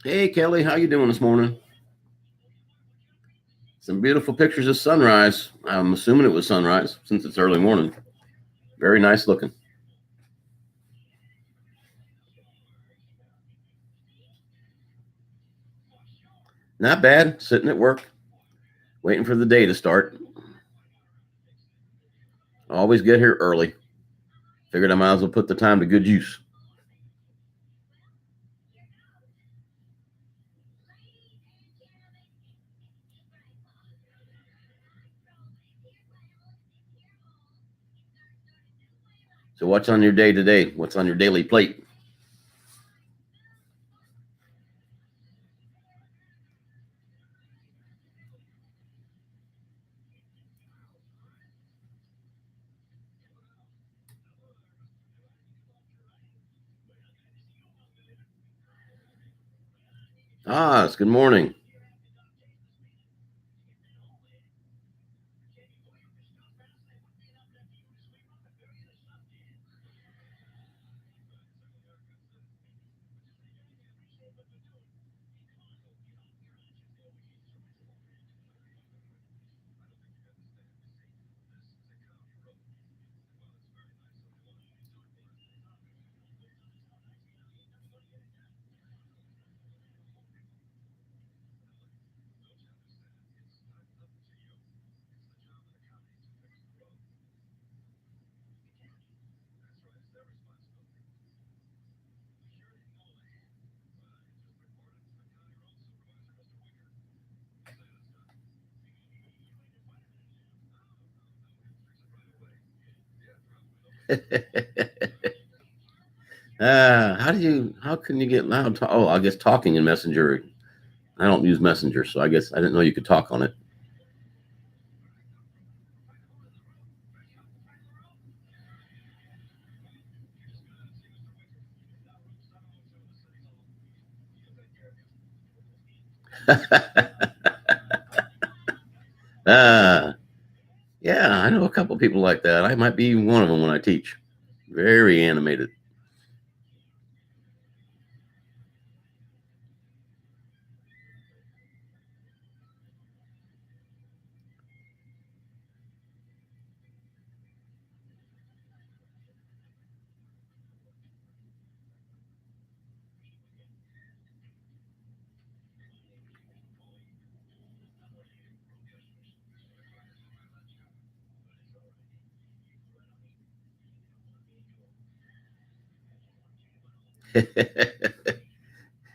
Hey, Kelly, how you doing this morning? Some beautiful pictures of sunrise. I'm assuming it was sunrise since it's early morning. Very nice looking. Not bad. Sitting at work, waiting for the day to start. Always get here early. Figured I might as well put the time to good use. So what's on your day today? What's on your daily plate? It's good morning. How can you get loud? I guess talking in Messenger. I don't use Messenger, so I guess I didn't know you could talk on it. Yeah, I know a couple people like that. I might be one of them when I teach. Very animated.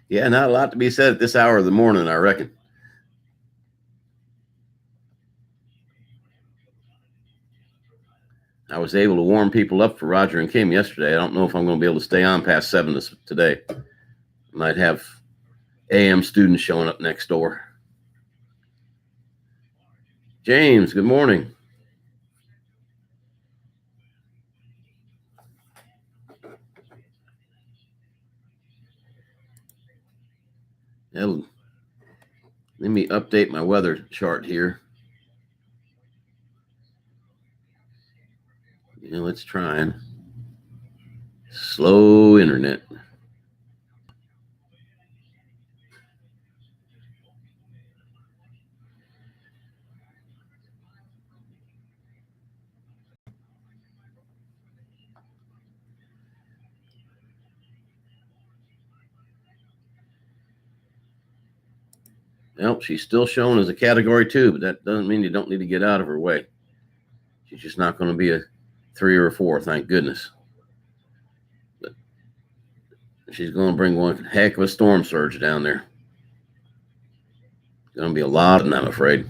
Yeah, not a lot to be said at this hour of the morning, I reckon. I was able to warm people up for Roger and Kim yesterday. I don't know if I'm going to be able to stay on past 7 today. Might have AM students showing up next door. James, good morning. Let me update my weather chart here. Let's try. Slow internet. Well, she's still shown as a category 2, but that doesn't mean you don't need to get out of her way. She's just not going to be a 3 or a 4, thank goodness. But She's going to bring one heck of a storm surge down there. Going to be a lot of them, I'm afraid.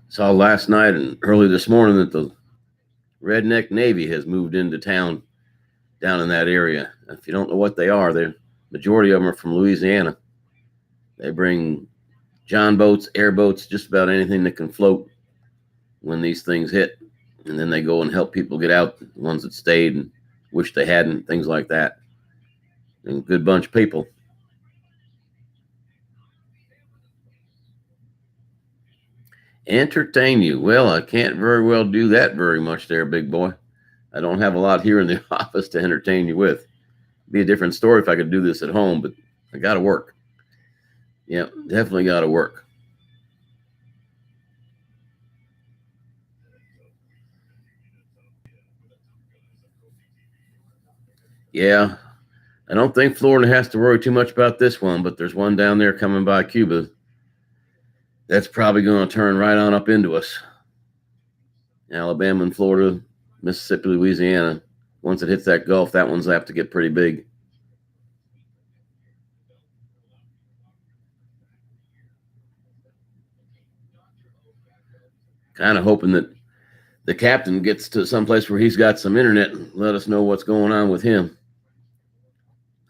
Saw last night and early this morning that the Redneck Navy has moved into town down in that area. If you don't know what they are, the majority of them are from Louisiana. They bring John boats, airboats, just about anything that can float when these things hit. And then they go and help people get out, the ones that stayed and wish they hadn't, things like that. And a good bunch of people. Entertain you. Well, I can't very well do that very much there, big boy. I don't have a lot here in the office to entertain you with. It'd be a different story if I could do this at home, but I got to work. Yeah, definitely got to work. Yeah, I don't think Florida has to worry too much about this one, but there's one down there coming by Cuba that's probably going to turn right on up into us. Alabama and Florida, Mississippi, Louisiana. Once it hits that Gulf, that one's apt to get pretty big. Kind of hoping that the captain gets to someplace where he's got some internet and let us know what's going on with him.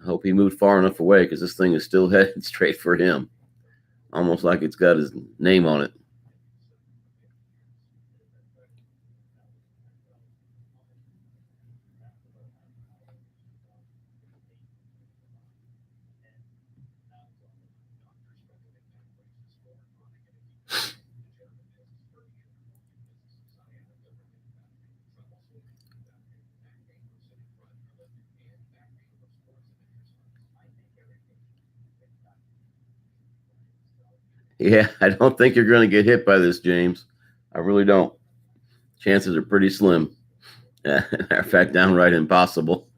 I hope he moved far enough away because this thing is still headed straight for him, almost like it's got his name on it. Yeah, I don't think you're going to get hit by this, James. I really don't. Chances are pretty slim. Matter of fact, downright impossible.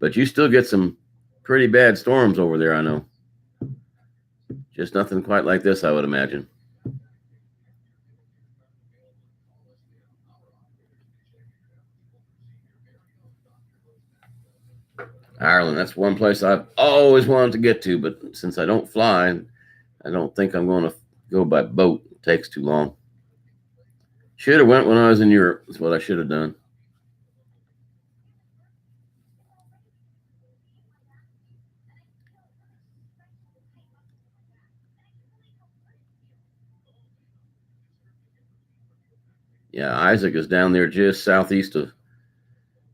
But you still get some pretty bad storms over there, I know. Just nothing quite like this, I would imagine. Ireland, that's one place I've always wanted to get to, but since I don't fly, I don't think I'm going to go by boat. It takes too long. Should have went when I was in Europe. Is what I should have done. Yeah, Isaac is down there just southeast of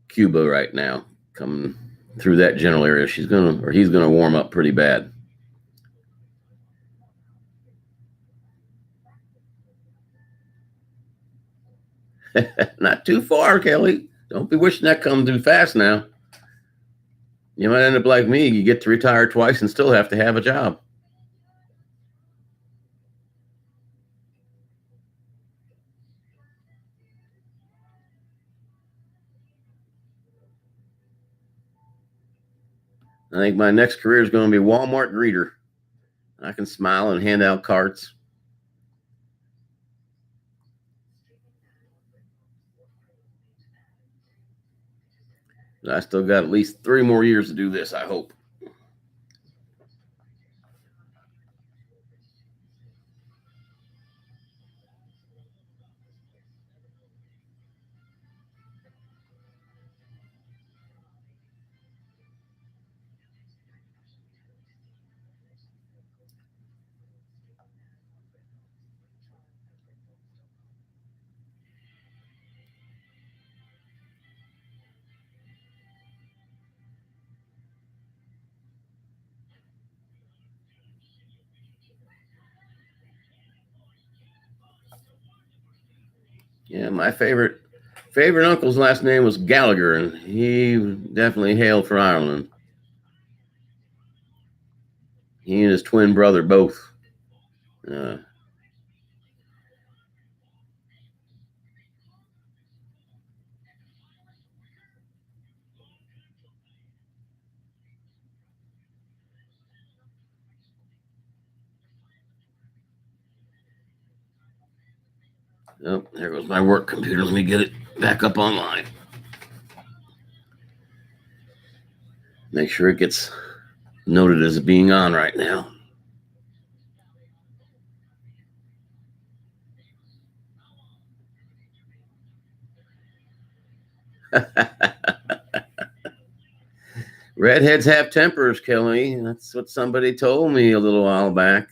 Cuba right now, coming through that general area. He's gonna warm up pretty bad. Not too far, Kelly. Don't be wishing that comes too fast now. You might end up like me. You get to retire twice and still have to have a job. I think my next career is going to be Walmart greeter. I can smile and hand out carts. But I still got at least 3 more years to do this, I hope. Yeah, my favorite uncle's last name was Gallagher, and he definitely hailed from Ireland. He and his twin brother both. Uh, Oh, there goes my work computer. Let me get it back up online. Make sure it gets noted as being on right now. Redheads have tempers, Kelly. That's what somebody told me a little while back.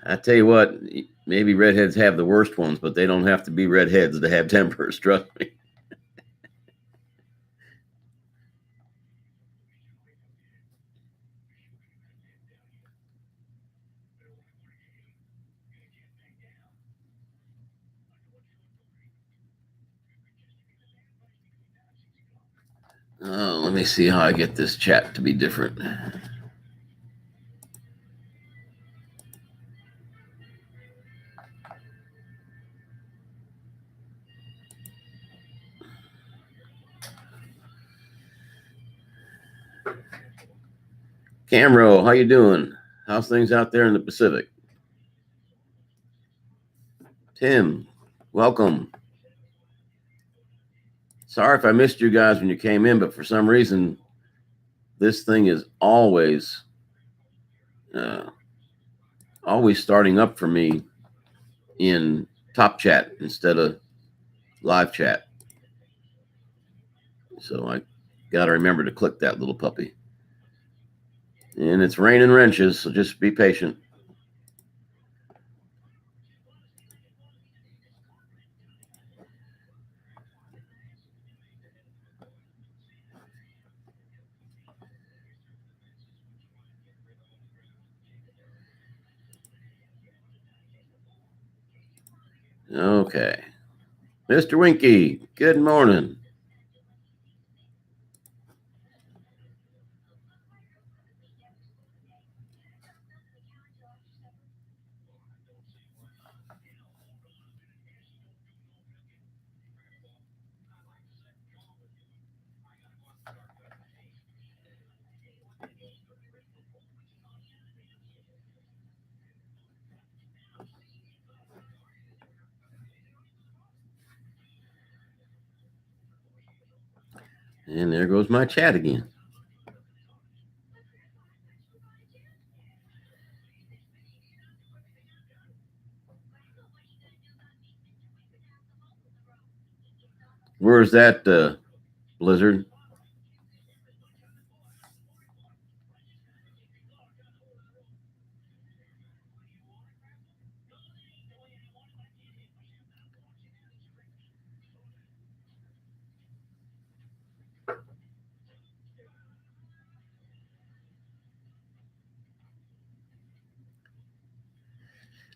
I tell you what, maybe redheads have the worst ones, but they don't have to be redheads to have tempers. Trust me. Oh, let me see how I get this chat to be different. Camro, how you doing? How's things out there in the Pacific? Tim, welcome. Sorry if I missed you guys when you came in, but for some reason, this thing is always starting up for me in top chat instead of live chat. So I got to remember to click that little puppy. And it's raining wrenches, so just be patient. Okay. Mr. Winky, good morning. And there goes my chat again. Where's that blizzard?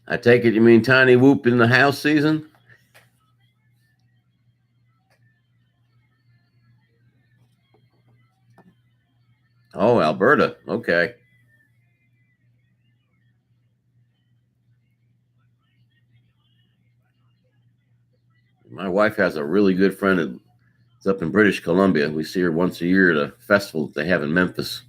I take it you mean Tiny Whoop in the house season? Oh, Alberta. Okay. My wife has a really good friend that's up in British Columbia. We see her once a year at a festival that they have in Memphis.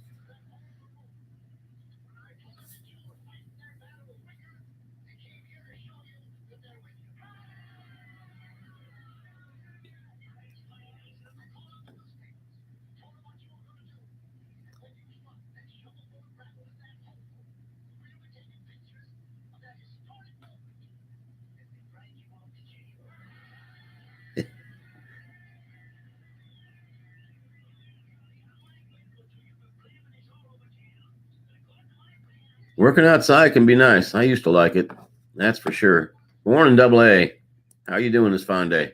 Working outside can be nice. I used to like it. That's for sure. Morning, Double A. How you doing this fine day?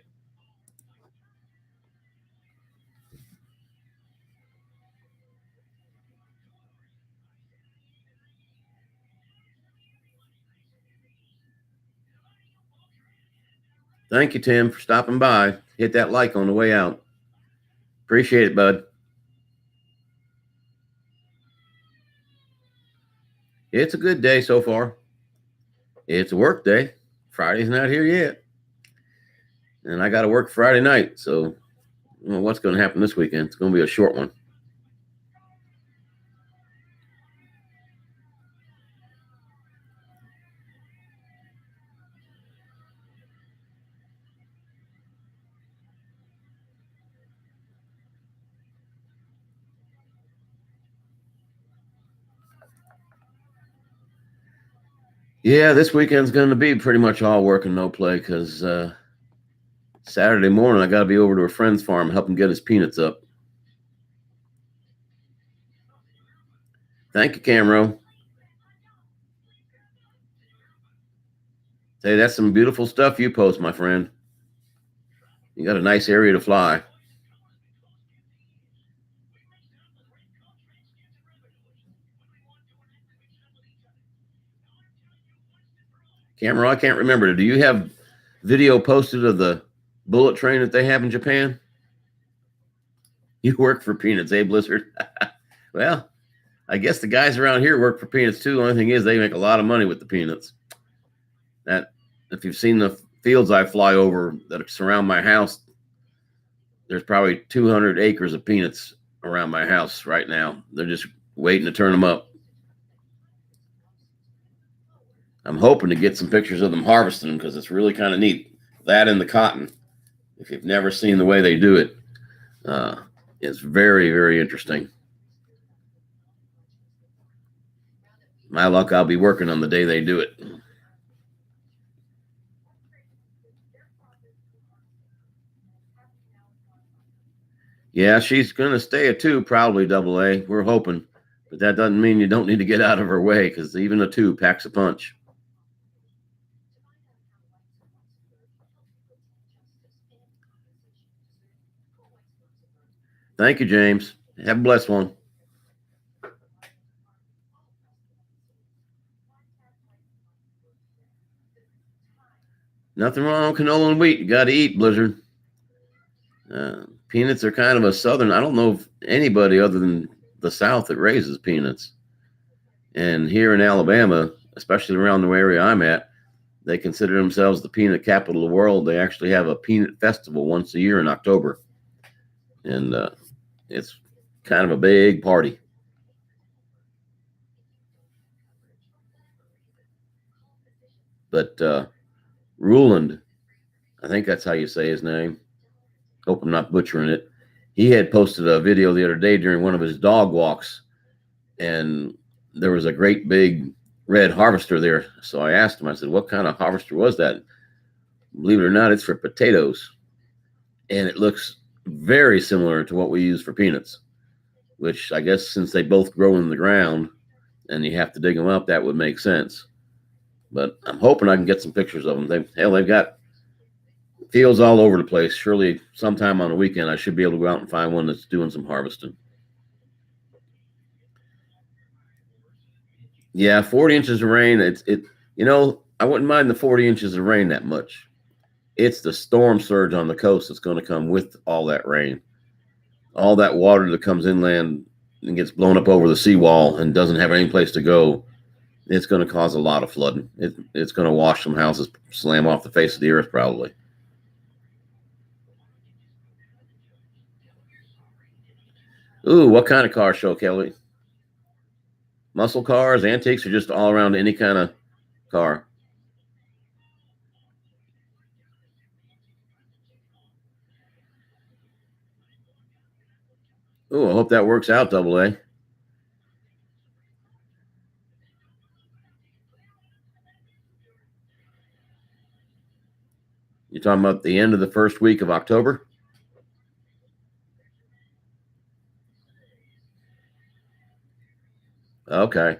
Thank you, Tim, for stopping by. Hit that like on the way out. Appreciate it, bud. It's a good day so far. It's a work day. Friday's not here yet. And I got to work Friday night. So, I don't know what's going to happen this weekend. It's going to be a short one. Yeah, this weekend's going to be pretty much all work and no play because Saturday morning I got to be over to a friend's farm, help him get his peanuts up. Thank you, Camro. Hey, that's some beautiful stuff you post, my friend. You got a nice area to fly. Camro, I can't remember. Do you have video posted of the bullet train that they have in Japan? You work for peanuts, eh, Blizzard? Well, I guess the guys around here work for peanuts too. The only thing is they make a lot of money with the peanuts. That, if you've seen the fields I fly over that surround my house, there's probably 200 acres of peanuts around my house right now. They're just waiting to turn them up. I'm hoping to get some pictures of them harvesting them because it's really kind of neat. That and the cotton. If you've never seen the way they do it, it's very, very interesting. My luck, I'll be working on the day they do it. Yeah, she's going to stay at 2, probably double A. We're hoping. But that doesn't mean you don't need to get out of her way because even a 2 packs a punch. Thank you, James. Have a blessed one. Nothing wrong with canola and wheat. You got to eat, Blizzard. Peanuts are kind of a southern. I don't know of anybody other than the South that raises peanuts. And here in Alabama, especially around the area I'm at, they consider themselves the peanut capital of the world. They actually have a peanut festival once a year in October. And it's kind of a big party. But Ruland, I think that's how you say his name. Hope I'm not butchering it. He had posted a video the other day during one of his dog walks, and there was a great big red harvester there. So I asked him, I said, what kind of harvester was that? Believe it or not, it's for potatoes. And it looks very similar to what we use for peanuts, which I guess since they both grow in the ground and you have to dig them up, that would make sense. But I'm hoping I can get some pictures of them. They've got fields all over the place. Surely sometime on a weekend I should be able to go out and find one that's doing some harvesting. Yeah, 40 inches of rain. I wouldn't mind the 40 inches of rain that much. It's the storm surge on the coast that's going to come with all that rain. All that water that comes inland and gets blown up over the seawall and doesn't have any place to go. It's going to cause a lot of flooding. It's going to wash some houses, slam off the face of the earth probably. Ooh, what kind of car show, Kelly? Muscle cars, antiques, or just all around any kind of car? Ooh, I hope that works out, double A. You're talking about the end of the first week of October? Okay.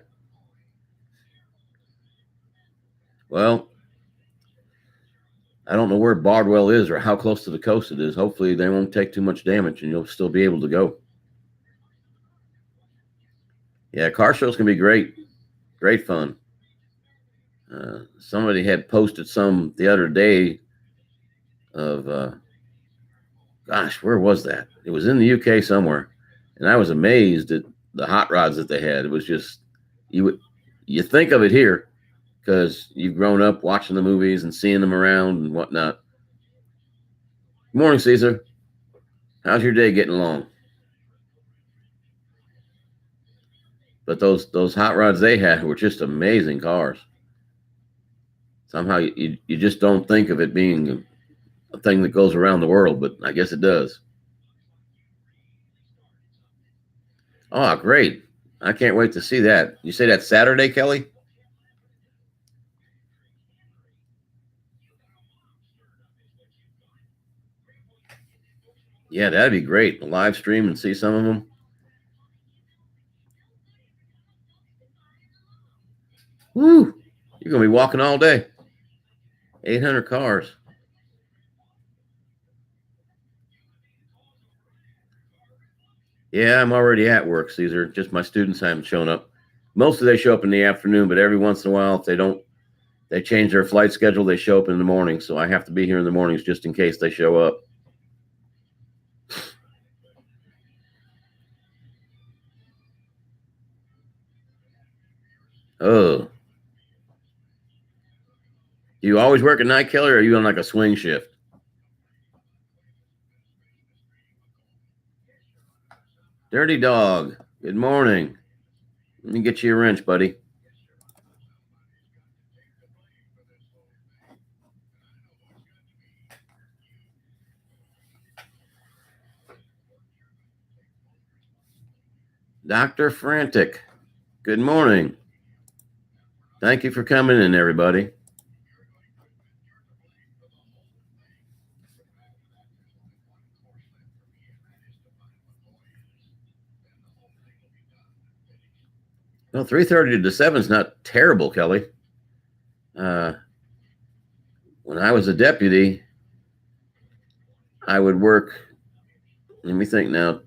Well, I don't know where Bardwell is or how close to the coast it is. Hopefully, they won't take too much damage and you'll still be able to go. Yeah, car shows can be great. Great fun. Somebody had posted some the other day of gosh, where was that? It was in the UK somewhere, and I was amazed at the hot rods that they had. It was just you would you think of it here because you've grown up watching the movies and seeing them around and whatnot. Good morning, Caesar. How's your day getting along? But those hot rods they had were just amazing cars. Somehow you just don't think of it being a thing that goes around the world, but I guess it does. Oh, great. I can't wait to see that. You say that's Saturday, Kelly? Yeah, that'd be great. A live stream and see some of them. Woo! You're going to be walking all day. 800 cars. Yeah, I'm already at work, Caesar. Just my students haven't shown up. Mostly they show up in the afternoon, but every once in a while, if they change their flight schedule, they show up in the morning. So I have to be here in the mornings just in case they show up. Oh, do you always work at night, Kelly, or are you on like a swing shift? Dirty dog. Good morning. Let me get you a wrench, buddy. Dr. Frantic. Good morning. Thank you for coming in, everybody. Well, 3:30 to 7 is not terrible, Kelly. Uh, when I was a deputy, I would work, let me think now.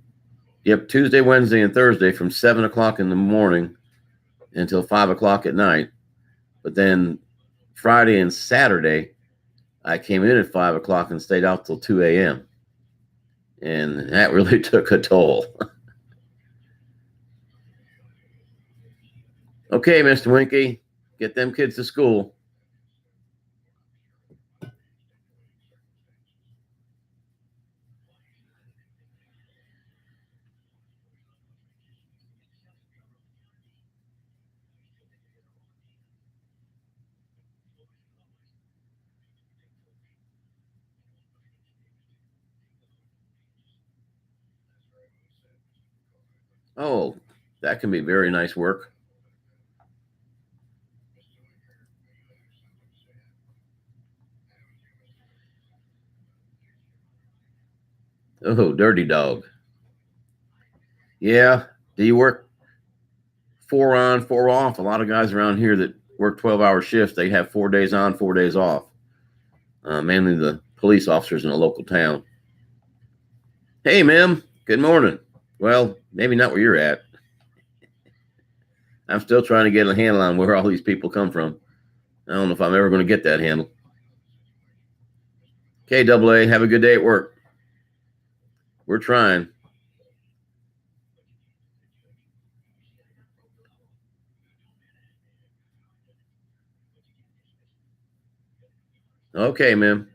Yep, Tuesday, Wednesday, and Thursday from 7 o'clock in the morning until 5 o'clock at night. But then Friday and Saturday, I came in at 5 o'clock and stayed out till 2 a.m. And that really took a toll. Okay, Mr. Winky, get them kids to school. Oh, that can be very nice work. Oh, dirty dog. Yeah. Do you work 4 on, 4 off? A lot of guys around here that work 12-hour shifts, they have 4 days on, 4 days off. Mainly the police officers in a local town. Hey, ma'am. Good morning. Well, maybe not where you're at. I'm still trying to get a handle on where all these people come from. I don't know if I'm ever going to get that handle. KAA, have a good day at work. We're trying. Okay, ma'am.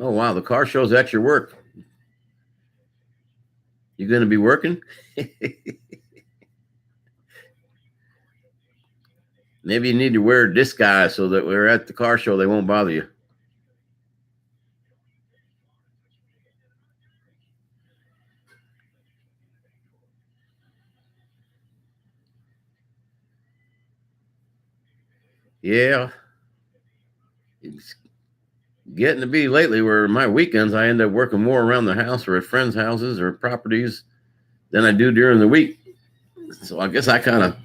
Oh, wow. The car show's at your work. You going to be working? Maybe you need to wear a disguise so that we're at the car show, they won't bother you. Yeah, it's getting to be lately where my weekends I end up working more around the house or at friends' houses or properties than I do during the week. So I guess I kind of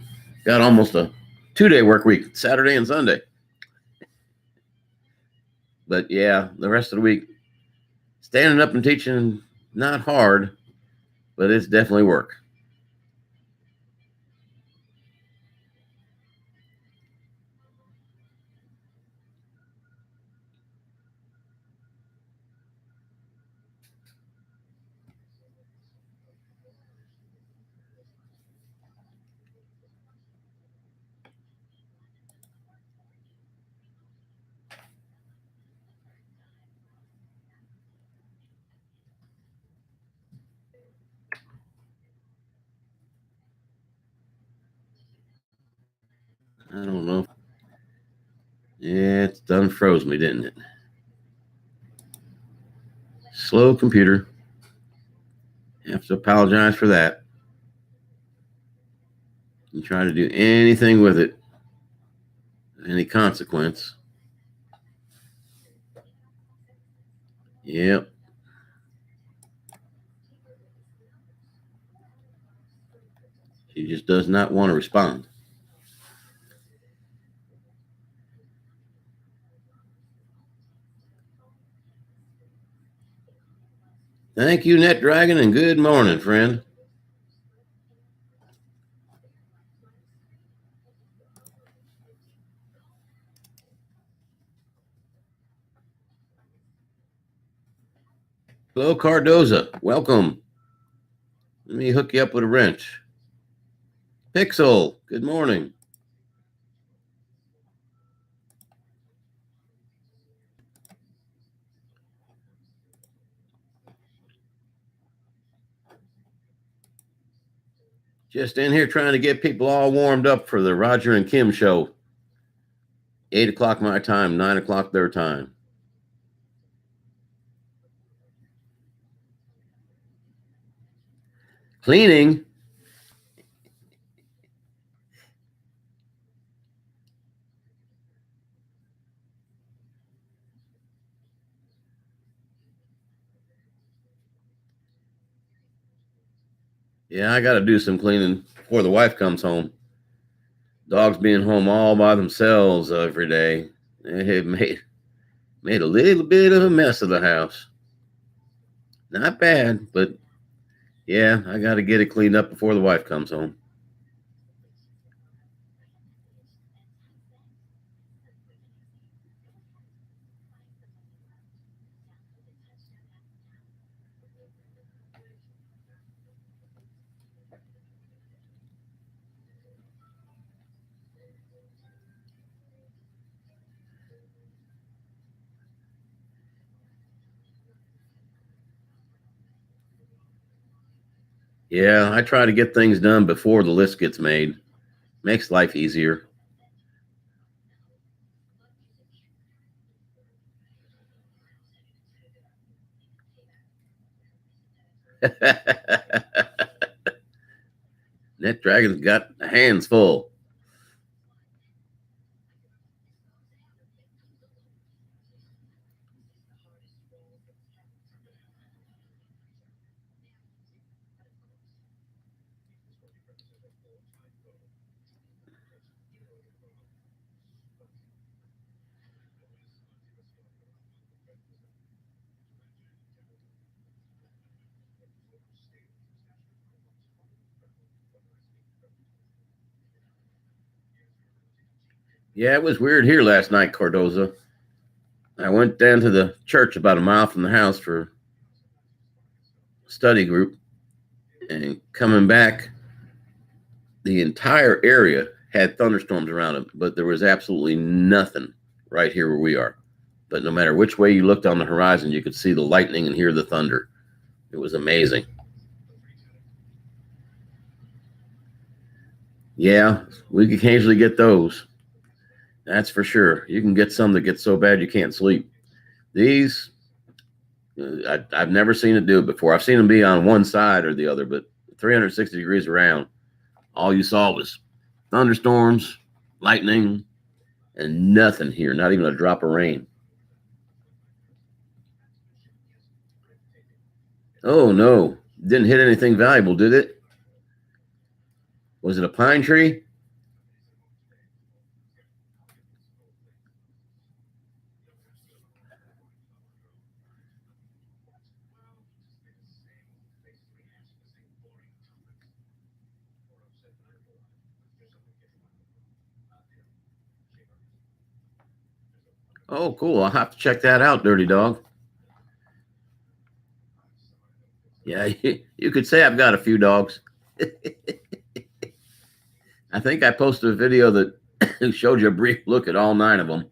got almost a 2-day work week, Saturday and Sunday. But yeah, the rest of the week, standing up and teaching, not hard, but it's definitely work. I don't know. Yeah, it's done froze me, didn't it? Slow computer. Have to apologize for that. You try to do anything with it, any consequence. Yep. She just does not want to respond. Thank you, NetDragon, and good morning, friend. Hello, Cardoza. Welcome. Let me hook you up with a wrench. Pixel, good morning. Just in here trying to get people all warmed up for the Roger and Kim show. 8 o'clock my time, 9 o'clock their time. Cleaning. Yeah, I got to do some cleaning before the wife comes home. Dogs being home all by themselves every day. They have made a little bit of a mess of the house. Not bad, but yeah, I got to get it cleaned up before the wife comes home. Yeah, I try to get things done before the list gets made. Makes life easier. NetDragon's got hands full. Yeah, it was weird here last night, Cardoza. I went down to the church about a mile from the house for a study group, and coming back, the entire area had thunderstorms around it, but there was absolutely nothing right here where we are. But no matter which way you looked on the horizon, you could see the lightning and hear the thunder. It was amazing. Yeah, we occasionally get those. That's for sure. You can get some that get so bad you can't sleep. These, I've never seen it do it before. I've seen them be on one side or the other, but 360 degrees around, all you saw was thunderstorms, lightning, and nothing here, not even a drop of rain. Oh no, didn't hit anything valuable, did it? Was it a pine tree? Oh, cool. I'll have to check that out, Dirty Dog. Yeah, you could say I've got a few dogs. I think I posted a video that showed you a brief look at all 9 of them.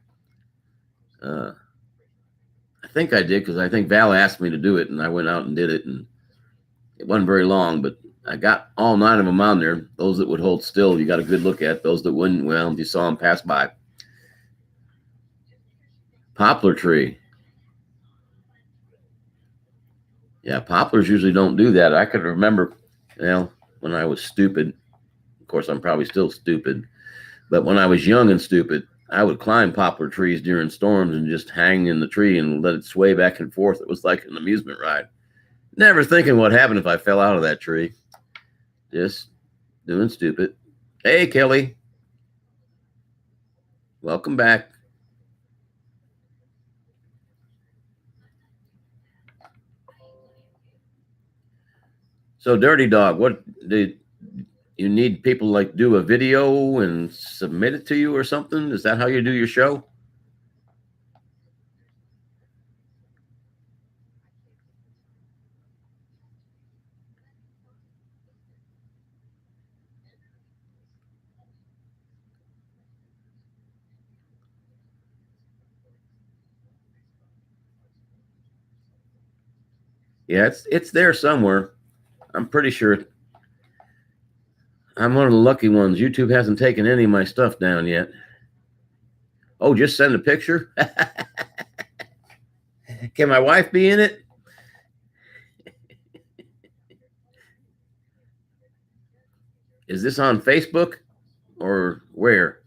I think I did because I think Val asked me to do it, and I went out and did it, and it wasn't very long, but I got all 9 of them on there. Those that would hold still, you got a good look at. Those that wouldn't, well, you saw them pass by. Poplar tree. Yeah, poplars usually don't do that. I could remember, well, when I was stupid. Of course, I'm probably still stupid. But when I was young and stupid, I would climb poplar trees during storms and just hang in the tree and let it sway back and forth. It was like an amusement ride. Never thinking what happened if I fell out of that tree. Just doing stupid. Hey, Kelly. Welcome back. So, Dirty Dog, what did you need people like do a video and submit it to you or something? Is that how you do your show? Yeah, it's there somewhere. I'm pretty sure. I'm one of the lucky ones. YouTube hasn't taken any of my stuff down yet. Oh, just send a picture? Can my wife be in it? Is this on Facebook or where?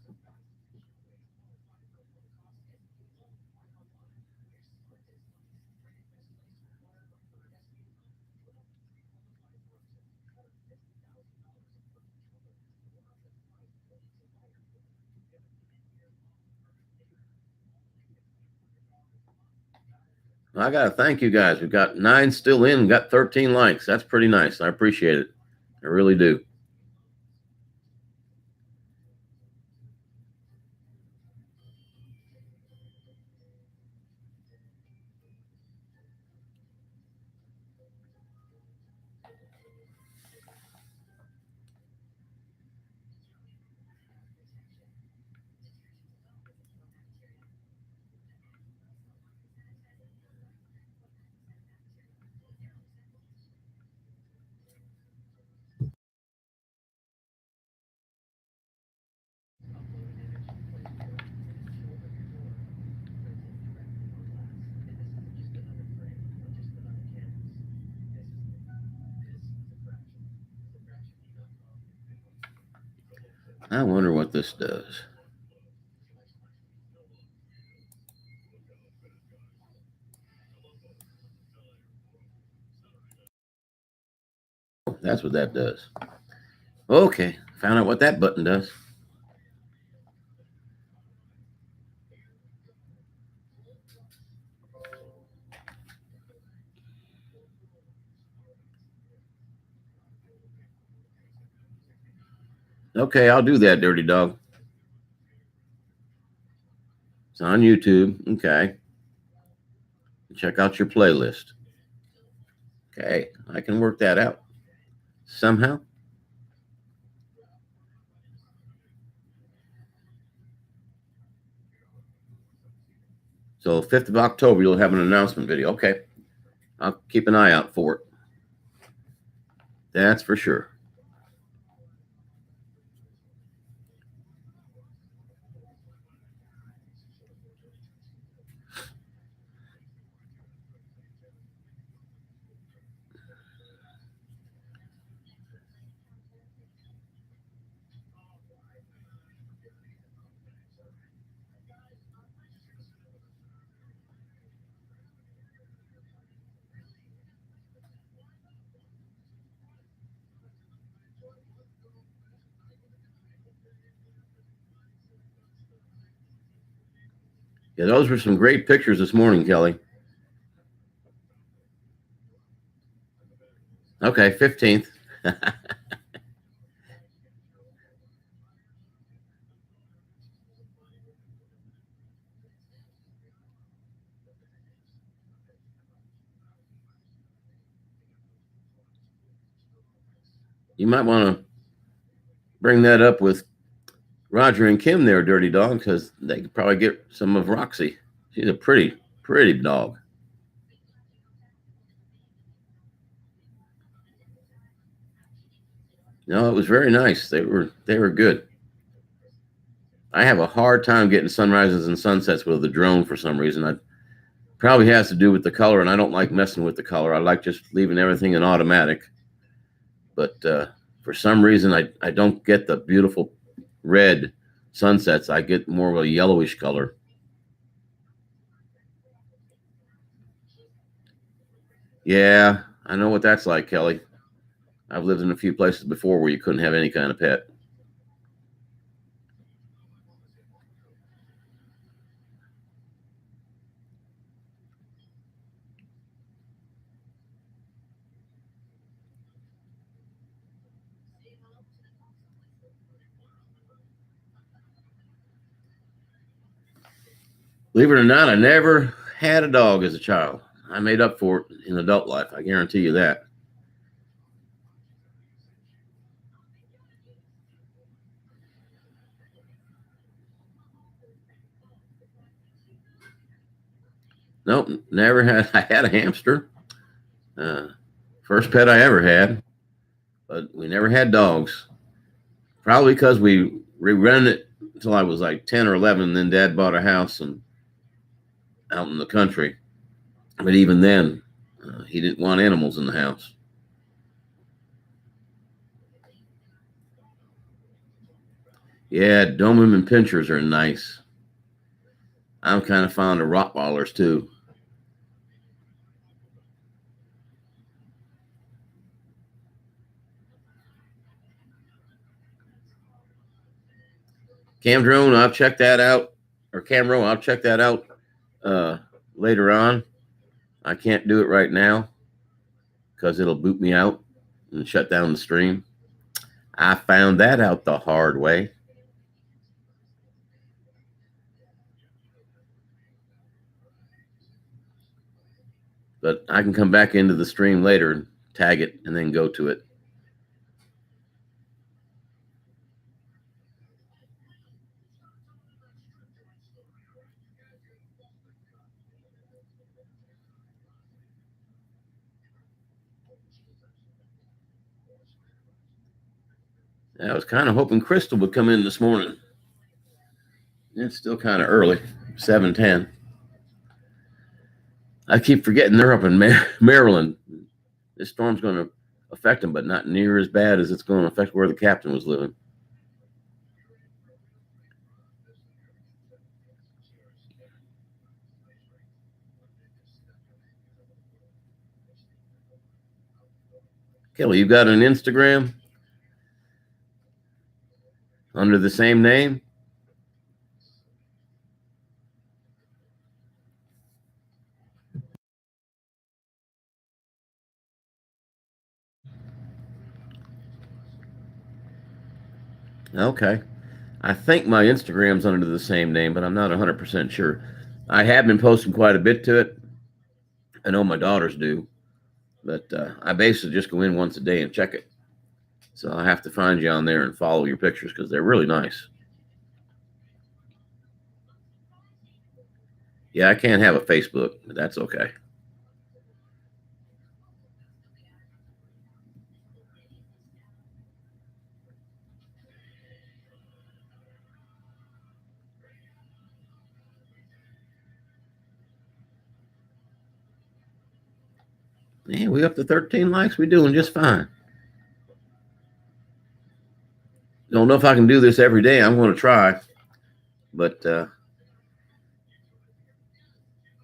I got to thank you guys. We've got 9 still in, got 13 likes. That's pretty nice. I appreciate it. I really do. I wonder what this does. That's what that does. Okay, found out what that button does. Okay, I'll do that, Dirty Dog. It's on YouTube. Okay. Check out your playlist. Okay, I can work that out somehow. So 5th of October, you'll have an announcement video. Okay, I'll keep an eye out for it. That's for sure. Yeah, those were some great pictures this morning, Kelly. Okay, 15th. You might want to bring that up with Roger and Kim there, Dirty Dog, because they could probably get some of Roxy. She's a pretty dog. No, it was very nice. They were good. I have a hard time getting sunrises and sunsets with the drone for some reason. I probably has to do with the color, and I don't like messing with the color. I like just leaving everything in automatic. But for some reason, I don't get the beautiful red sunsets. I get more of a yellowish color. Yeah, I know what that's like, Kelly. I've lived in a few places before where you couldn't have any kind of pet. Believe it or not, I never had a dog as a child. I made up for it in adult life. I guarantee you that. Nope, never had. I had a hamster. Uh, First pet I ever had, but we never had dogs. Probably because we rented it until I was like 10 or 11. And then Dad bought a house and out in the country. But even then, he didn't want animals in the house. Yeah, Doberman Pinschers are nice. I'm kind of fond of Rottweilers too. Camdrone, I'll check that out. Or Camro, I'll check that out uh, later on. I can't do it right now because it'll boot me out and shut down the stream. I found that out the hard way. But I can come back into the stream later and tag it and then go to it. I was kind of hoping Crystal would come in this morning. It's still kind of early, 7:10. I keep forgetting they're up in Maryland. This storm's going to affect them, but not near as bad as it's going to affect where the captain was living. Kelly, you got an Instagram under the same name? Okay. I think my Instagram's under the same name, but I'm not 100% sure. I have been posting quite a bit to it. I know my daughters do, but I basically just go in once a day and check it. So I have to find you on there and follow your pictures because they're really nice. Yeah, I can't have a Facebook, but that's okay. Yeah, we up to 13 likes. We doing just fine. Don't know if I can do this every day. I'm going to try, but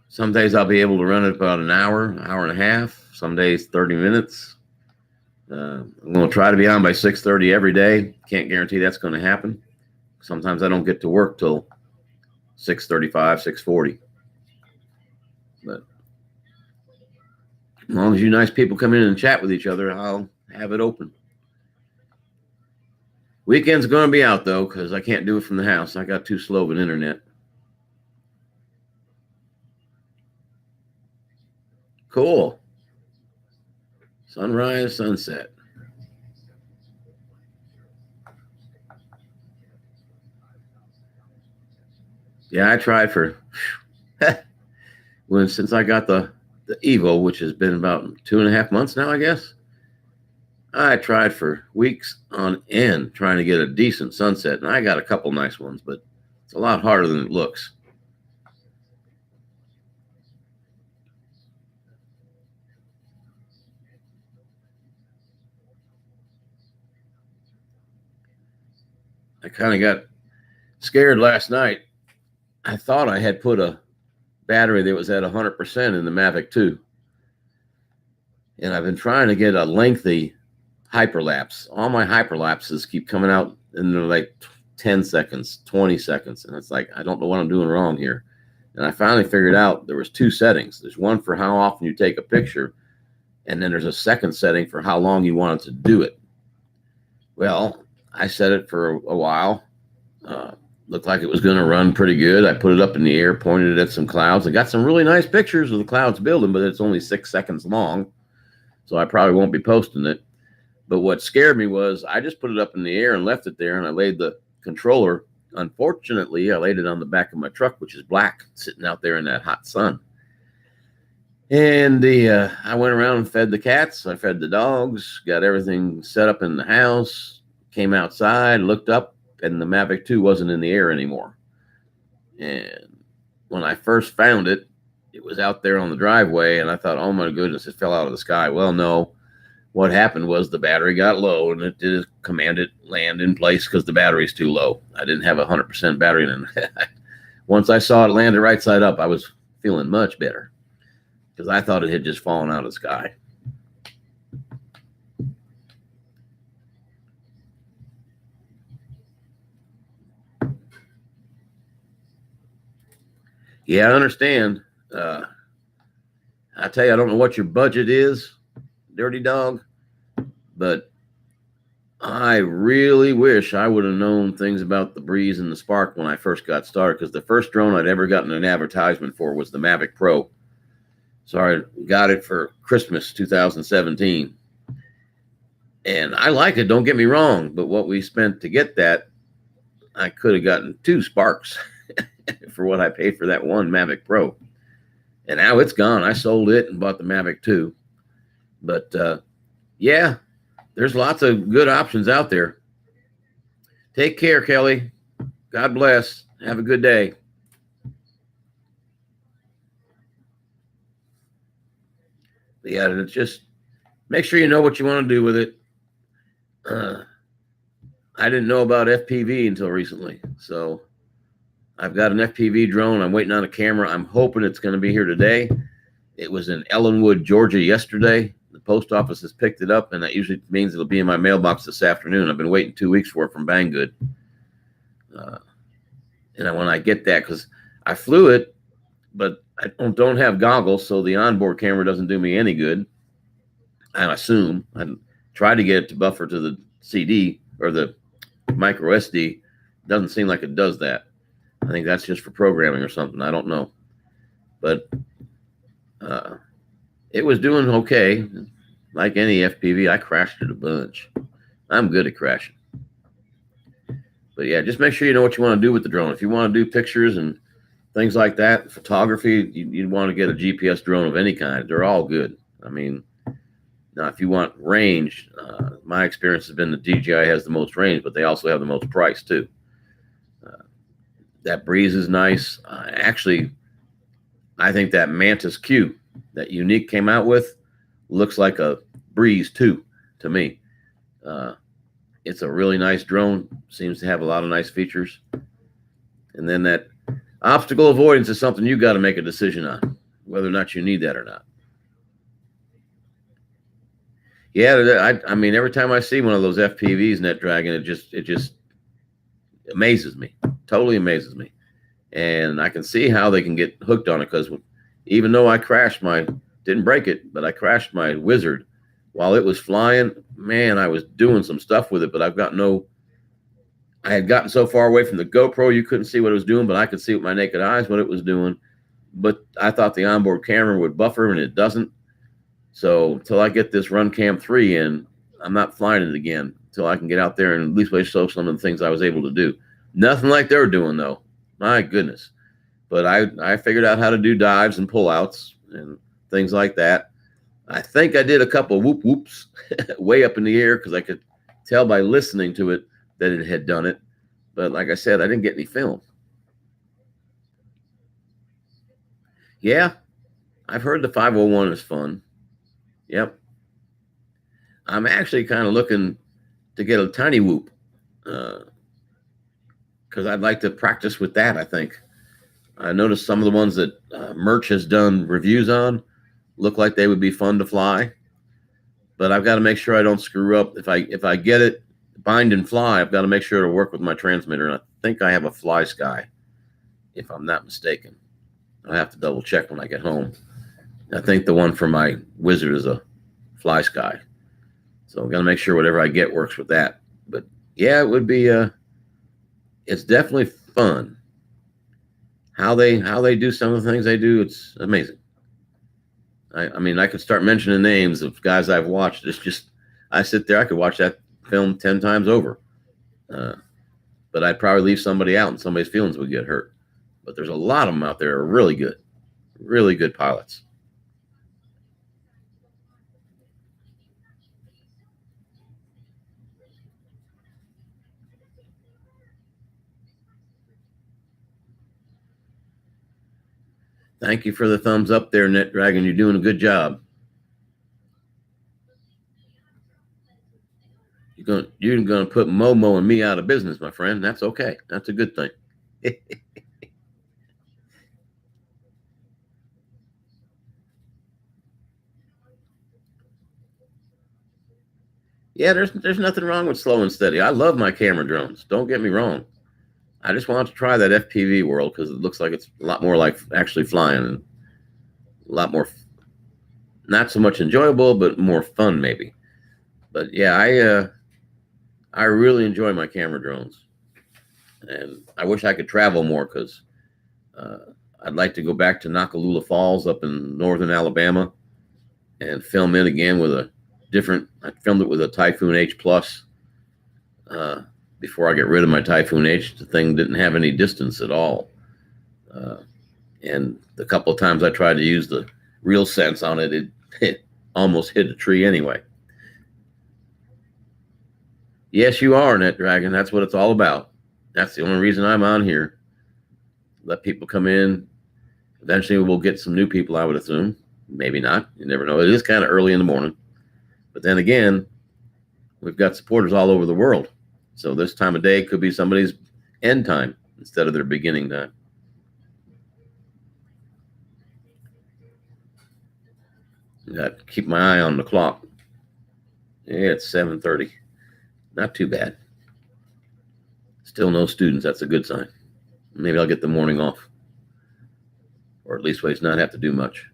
some days I'll be able to run it about an hour and a half. Some days 30 minutes. I'm going to try to be on by 6:30 every day. Can't guarantee that's going to happen. Sometimes I don't get to work till 635, 640. But as long as you nice people come in and chat with each other, I'll have it open. Weekend's going to be out, though, because I can't do it from the house. I got too slow of an internet. Cool. Sunrise, sunset. Yeah, I tried for since I got the Evo, which has been about 2.5 months now, I guess. I tried for weeks on end trying to get a decent sunset, and I got a couple nice ones, but it's a lot harder than it looks. I kind of got scared last night. I thought I had put a battery that was at 100% in the Mavic 2. And I've been trying to get a lengthy hyperlapse. All my hyperlapses keep coming out in like 10 seconds, 20 seconds. And it's like, I don't know what I'm doing wrong here. And I finally figured out there was 2 settings. There's one for how often you take a picture, and then there's a second setting for how long you want it to do it. Well, I set it for a while. Looked like it was going to run pretty good. I put it up in the air, pointed it at some clouds. I got some really nice pictures of the clouds building, but it's only 6 seconds long, so I probably won't be posting it. But what scared me was I just put it up in the air and left it there, and I laid the controller. Unfortunately, I laid it on the back of my truck, which is black, sitting out there in that hot sun. And I went around and fed the cats. I fed the dogs, got everything set up in the house, came outside, looked up, and the Mavic 2 wasn't in the air anymore. And when I first found it, it was out there on the driveway, and I thought, oh my goodness, it fell out of the sky. Well, no. What happened was the battery got low, and it did command it land in place because the battery's too low. I didn't have 100% battery in it. Once I saw it landed right side up, I was feeling much better because I thought it had just fallen out of the sky. Yeah, I understand. I tell you, I don't know what your budget is, Dirty Dog, but I really wish I would have known things about the Breeze and the Spark when I first got started, because the first drone I'd ever gotten an advertisement for was the Mavic Pro. So I got it for Christmas 2017. And I like it, don't get me wrong, but what we spent to get that, I could have gotten 2 Sparks for what I paid for that one Mavic Pro. And now it's gone. I sold it and bought the Mavic 2. But yeah, there's lots of good options out there. Take care, Kelly. God bless. Have a good day. But yeah, it's just make sure you know what you want to do with it. I didn't know about FPV until recently. So I've got an FPV drone. I'm waiting on a camera. I'm hoping it's going to be here today. It was in Ellenwood, Georgia yesterday. The post office has picked it up, and that usually means it'll be in my mailbox this afternoon. I've been waiting 2 weeks for it from Banggood. And when I get that, because I flew it, but I don't have goggles, so the onboard camera doesn't do me any good. I assume. I tried to get it to buffer to the CD or the micro SD. Doesn't seem like it does that. I think that's just for programming or something. I don't know. But it was doing okay. Like any FPV, I crashed it a bunch. I'm good at crashing. But yeah, just make sure you know what you want to do with the drone. If you want to do pictures and things like that, photography, you'd want to get a GPS drone of any kind. They're all good. I mean, now if you want range, my experience has been the DJI has the most range, but they also have the most price too. That Breeze is nice. Actually, I think that Mantis Q that Unique came out with looks like a Breeze 2 to me. It's a really nice drone. Seems to have a lot of nice features. And then that obstacle avoidance is something you got to make a decision on, whether or not you need that or not. Yeah, I mean, every time I see one of those FPVs, Net Dragon, it just amazes me. Totally amazes me. And I can see how they can get hooked on it, because even though I didn't break it, but I crashed my Wizard while it was flying. Man, I was doing some stuff with it, but I had gotten so far away from the GoPro, you couldn't see what it was doing, but I could see with my naked eyes what it was doing. But I thought the onboard camera would buffer, and it doesn't. So until I get this RunCam 3 in, I'm not flying it again until I can get out there and at least show some of the things I was able to do. Nothing like they're doing, though. My goodness. But I figured out how to do dives and pullouts and things like that. I think I did a couple whoop whoops way up in the air, because I could tell by listening to it that it had done it. But like I said, I didn't get any film. Yeah, I've heard the 501 is fun. Yep. I'm actually kind of looking to get a tiny whoop, because I'd like to practice with that, I think. I noticed some of the ones that Merch has done reviews on look like they would be fun to fly. But I've got to make sure I don't screw up. If I get it bind and fly, I've got to make sure to work with my transmitter. And I think I have a Fly Sky, if I'm not mistaken. I'll have to double check when I get home. I think the one for my Wizard is a Fly Sky. So I'm going to make sure whatever I get works with that. But yeah, it would be, it's definitely fun. How they do some of the things they do, it's amazing. I mean, I could start mentioning names of guys I've watched. It's just, I sit there, I could watch that film 10 times over. But I'd probably leave somebody out and somebody's feelings would get hurt. But there's a lot of them out there who are really good pilots. Thank you for the thumbs up there, Net Dragon. You're doing a good job. You're gonna put Momo and me out of business, my friend. That's okay. That's a good thing. Yeah, there's nothing wrong with slow and steady. I love my camera drones. Don't get me wrong. I just wanted to try that FPV world because it looks like it's a lot more like actually flying, and a lot more, not so much enjoyable, but more fun maybe. But yeah, I really enjoy my camera drones, and I wish I could travel more, because I'd like to go back to Nakalula Falls up in northern Alabama and film it again with a different. I filmed it with a Typhoon H Plus before I get rid of my Typhoon H. The thing didn't have any distance at all, and the couple of times I tried to use the real sense on it, it almost hit a tree anyway. Yes, you are, Net Dragon. That's what it's all about. That's the only reason I'm on here. Let people come in. Eventually, we'll get some new people, I would assume. Maybe not. You never know. It is kind of early in the morning. But then again, we've got supporters all over the world. So this time of day could be somebody's end time instead of their beginning time. Got to keep my eye on the clock. Yeah, it's 7:30. Not too bad. Still no students. That's a good sign. Maybe I'll get the morning off. Or at least ways not have to do much.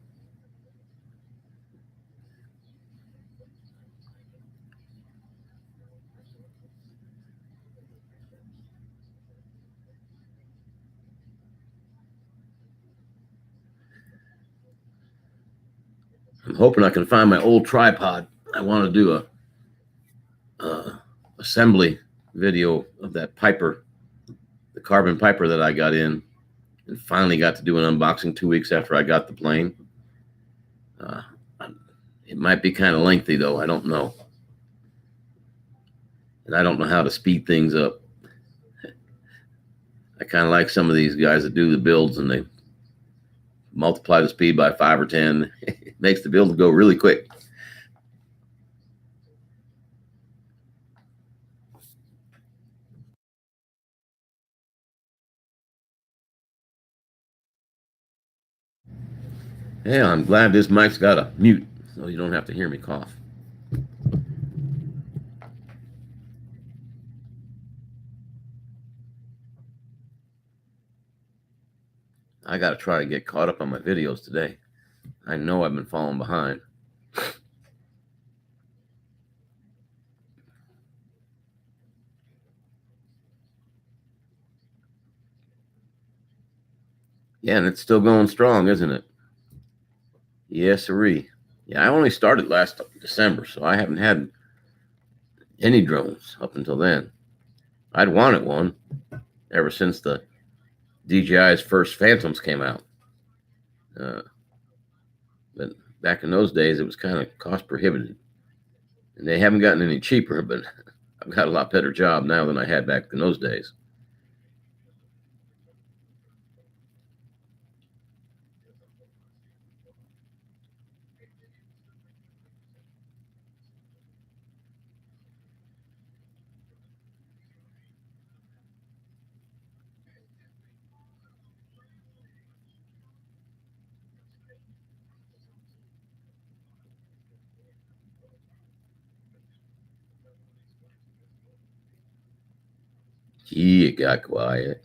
I'm hoping I can find my old tripod. I want to do a assembly video of that Piper, the carbon Piper that I got in, and finally got to do an unboxing 2 weeks after I got the plane. It might be kind of lengthy, though. I don't know. And I don't know how to speed things up. I kind of like some of these guys that do the builds and they multiply the speed by 5 or 10. It makes the build go really quick. Yeah, I'm glad this mic's got a mute, so you don't have to hear me cough. I got to try to get caught up on my videos today. I know I've been falling behind. Yeah, and it's still going strong, isn't it? Yes, sirree. Yeah, I only started last December, so I haven't had any drones up until then. I'd wanted one ever since the DJI's first Phantoms came out. But back in those days, it was kind of cost prohibitive. And they haven't gotten any cheaper, but I've got a lot better job now than I had back in those days. Gee, it got quiet.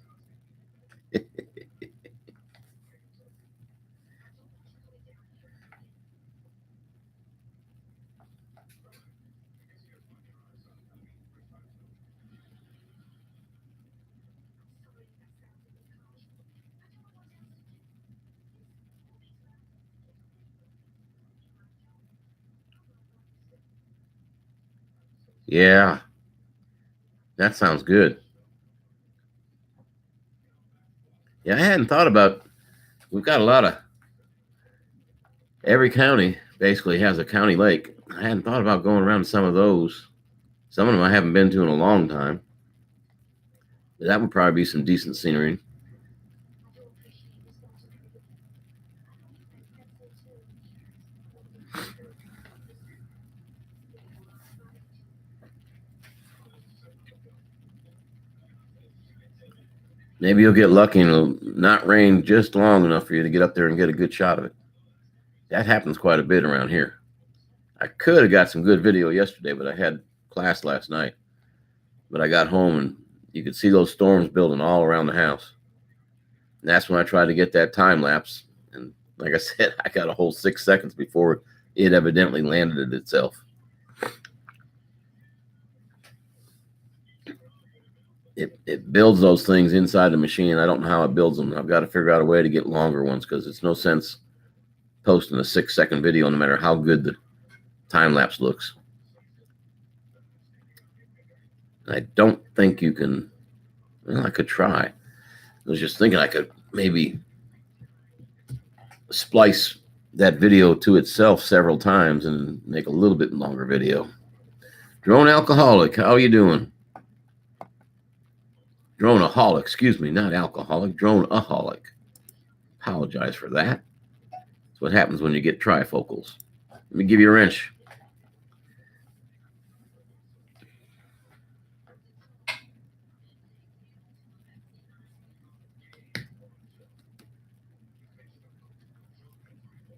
Yeah, that sounds good. Yeah, I hadn't thought about. We've got a lot of. Every county basically has a county lake. I hadn't thought about going around to some of those. Some of them I haven't been to in a long time. But that would probably be some decent scenery. Maybe you'll get lucky and it'll not rain just long enough for you to get up there and get a good shot of it. That happens quite a bit around here. I could have got some good video yesterday, but I had class last night. But I got home and you could see those storms building all around the house. And that's when I tried to get that time lapse. And like I said, I got a whole 6 seconds before it evidently landed it itself. It builds those things inside the machine. I don't know how it builds them. I've got to figure out a way to get longer ones because it's no sense posting a 6-second video no matter how good the time lapse looks. I don't think you can. Well, I could try. I was just thinking I could maybe splice that video to itself several times and make a little bit longer video. Drone alcoholic, how are you doing? Droneaholic, excuse me, not alcoholic, droneaholic. Apologize for that. That's what happens when you get trifocals. Let me give you a wrench.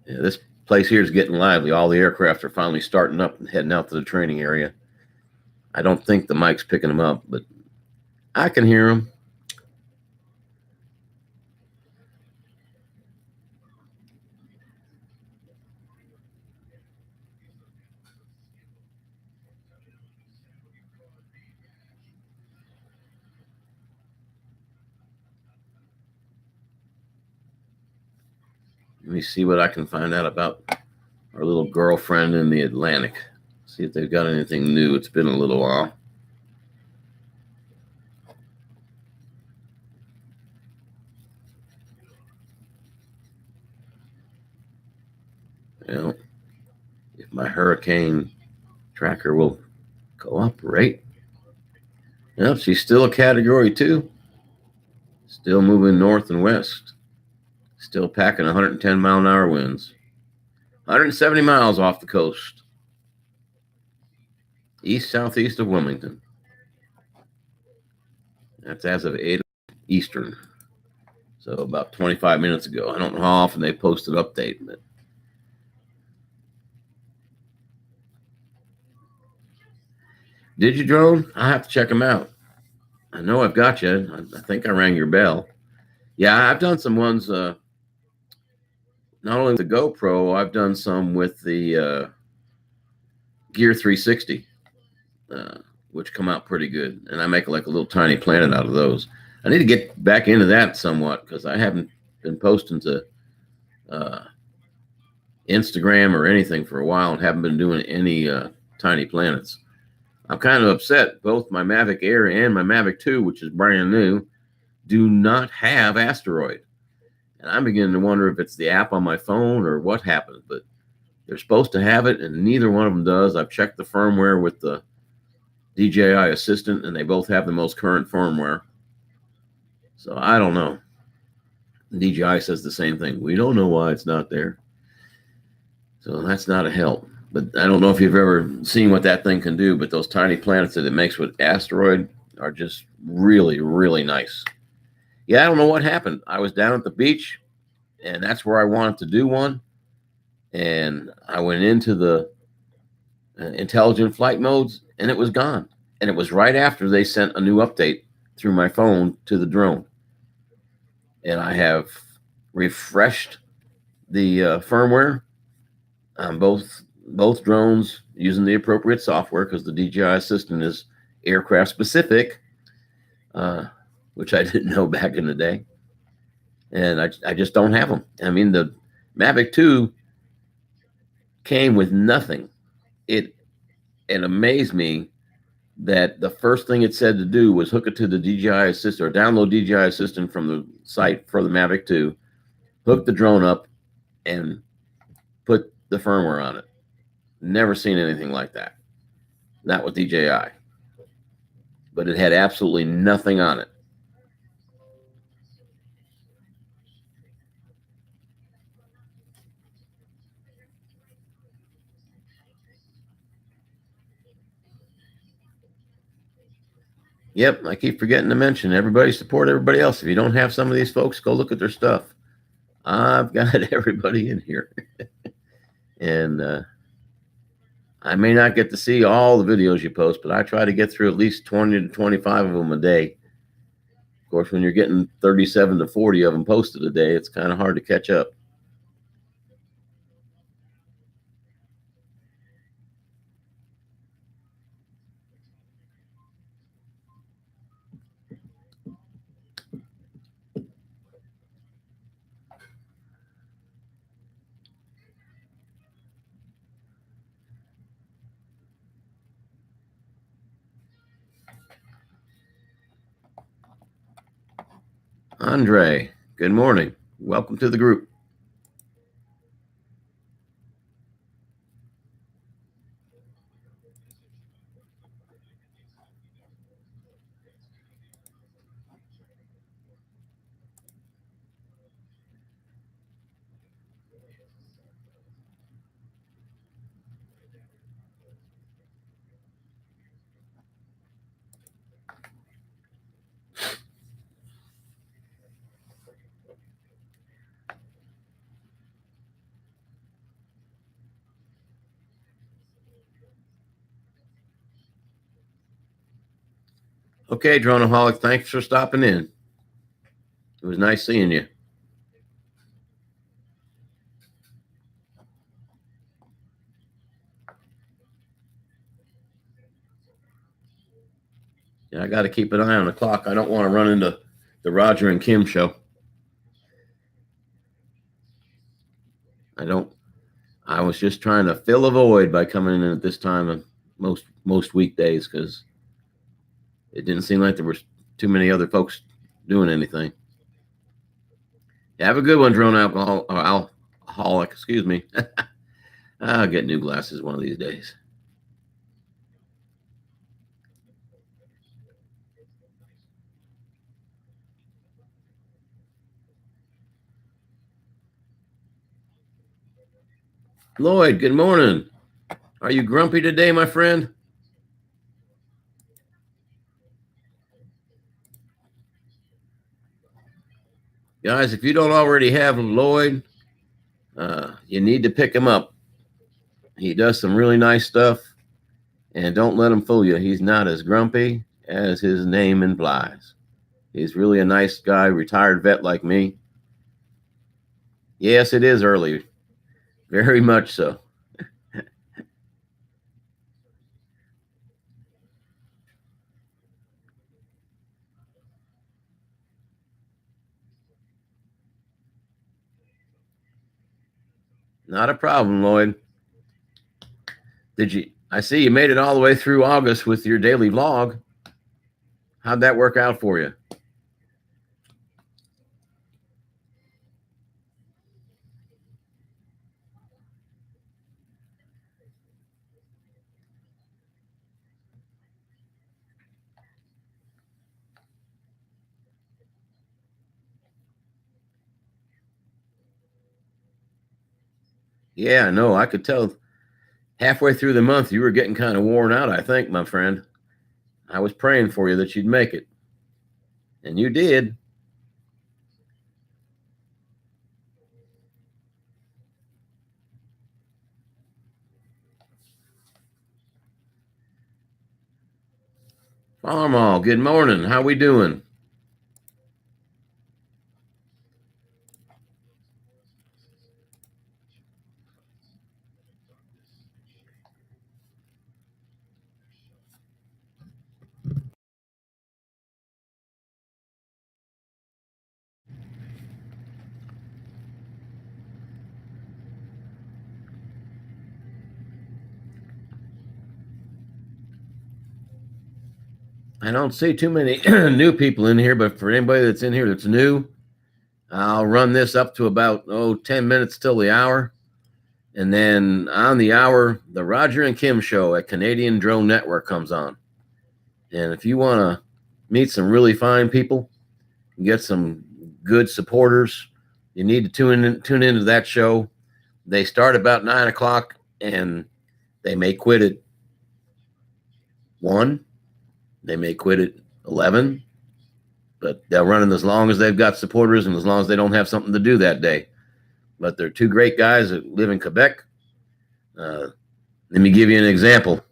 Yeah, this place here is getting lively. All the aircraft are finally starting up and heading out to the training area. I don't think the mic's picking them up, but I can hear them. Let me see what I can find out about our little girlfriend in the Atlantic. See if they've got anything new. It's been a little while. Well, if my hurricane tracker will cooperate. Yep, she's still a category 2. Still moving north and west. Still packing 110-mile-an-hour winds. 170 miles off the coast. East-southeast of Wilmington. That's as of 8 Eastern. So about 25 minutes ago. I don't know how often they posted update, but did you drone? I have to check them out. I know I've got you. I think I rang your bell. Yeah, I've done some ones. Not only with the GoPro, I've done some with the Gear 360, uh, which come out pretty good, and I make like a little tiny planet out of those. I need to get back into that somewhat because I haven't been posting to uh, Instagram or anything for a while and haven't been doing any tiny planets. I'm kind of upset. Both my Mavic Air and my Mavic 2, which is brand new, do not have asteroid. And I'm beginning to wonder if it's the app on my phone or what happened, but they're supposed to have it, and neither one of them does. I've checked the firmware with the DJI Assistant, and they both have the most current firmware. So I don't know. DJI says the same thing. We don't know why it's not there. So that's not a help. But I don't know if you've ever seen what that thing can do, but those tiny planets that it makes with asteroid are just really, really nice. Yeah, I don't know what happened. I was down at the beach, and that's where I wanted to do one. And I went into the intelligent flight modes, and it was gone. And it was right after they sent a new update through my phone to the drone. And I have refreshed the firmware on both drones using the appropriate software because the DJI Assistant is aircraft specific, which I didn't know back in the day. And I just don't have them. I mean, the Mavic 2 came with nothing. It amazed me that the first thing it said to do was hook it to the DJI Assistant or download DJI Assistant from the site for the Mavic 2, hook the drone up, and put the firmware on it. Never seen anything like that. Not with DJI. But it had absolutely nothing on it. Yep, I keep forgetting to mention everybody support everybody else. If you don't have some of these folks, go look at their stuff. I've got everybody in here. And I may not get to see all the videos you post, but I try to get through at least 20 to 25 of them a day. Of course, when you're getting 37 to 40 of them posted a day, it's kind of hard to catch up. Andre, good morning. Welcome to the group. Okay, Droneaholic, thanks for stopping in. It was nice seeing you. Yeah, I got to keep an eye on the clock. I don't want to run into the Roger and Kim show. I was just trying to fill a void by coming in at this time of most weekdays because it didn't seem like there were too many other folks doing anything. Yeah, have a good one, drone alcoholic. Excuse me. I'll get new glasses one of these days. Lloyd, good morning. Are you grumpy today, my friend? Guys, if you don't already have Lloyd, you need to pick him up. He does some really nice stuff, and don't let him fool you. He's not as grumpy as his name implies. He's really a nice guy, retired vet like me. Yes, it is early. Very much so. Not a problem, Lloyd. I see you made it all the way through August with your daily vlog. How'd that work out for you? Yeah, no, I could tell halfway through the month you were getting kind of worn out, I think, my friend. I was praying for you that you'd make it. And you did. Farmall, good morning. How we doing? I don't see too many new people in here, but for anybody that's in here that's new, I'll run this up to about 10 minutes till the hour. And then on the hour, the Roger and Kim show at Canadian Drone Network comes on. And if you want to meet some really fine people, get some good supporters, you need to tune into that show. They start about 9 o'clock and they may quit at 1. They may quit at 11, but they'll run it as long as they've got supporters and as long as they don't have something to do that day. But they're two great guys that live in Quebec. Let me give you an example.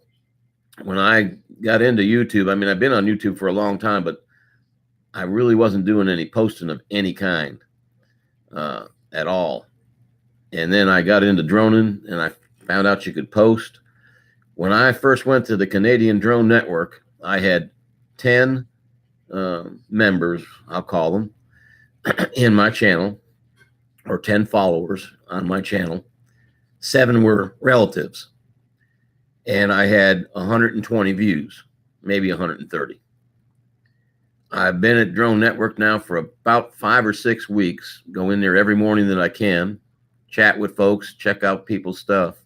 When I got into YouTube, I mean, I've been on YouTube for a long time, but I really wasn't doing any posting of any kind at all. And then I got into droning and I found out you could post. When I first went to the Canadian Drone Network, I had 10 members, I'll call them, in my channel, or 10 followers on my channel. 7 were relatives. And I had 120 views, maybe 130. I've been at Drone Network now for about 5 or 6 weeks. Go in there every morning that I can, chat with folks, check out people's stuff.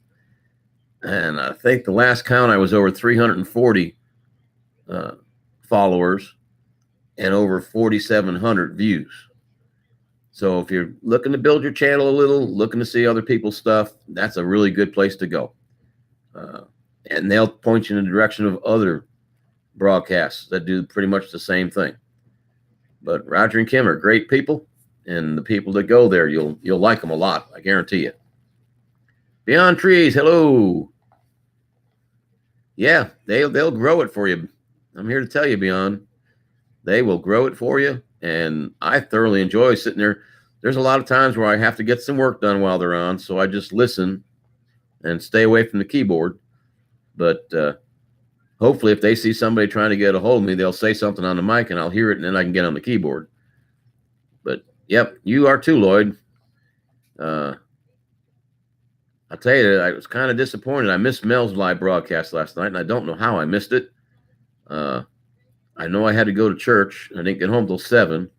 And I think the last count I was over 340 followers and over 4,700 views. So if you're looking to build your channel a little, looking to see other people's stuff, that's a really good place to go. And they'll point you in the direction of other broadcasts that do pretty much the same thing. But Roger and Kim are great people, and the people that go there, you'll like them a lot. I guarantee it. Beyond Trees, hello. Yeah, they'll grow it for you. I'm here to tell you, Beyond. They will grow it for you, and I thoroughly enjoy sitting there. There's a lot of times where I have to get some work done while they're on, so I just listen and stay away from the keyboard. But hopefully if they see somebody trying to get a hold of me, they'll say something on the mic and I'll hear it and then I can get on the keyboard. But yep, you are too, Lloyd. I'll tell you, I was kind of disappointed. I missed Mel's live broadcast last night, and I don't know how I missed it. I know I had to go to church. I didn't get home till 7.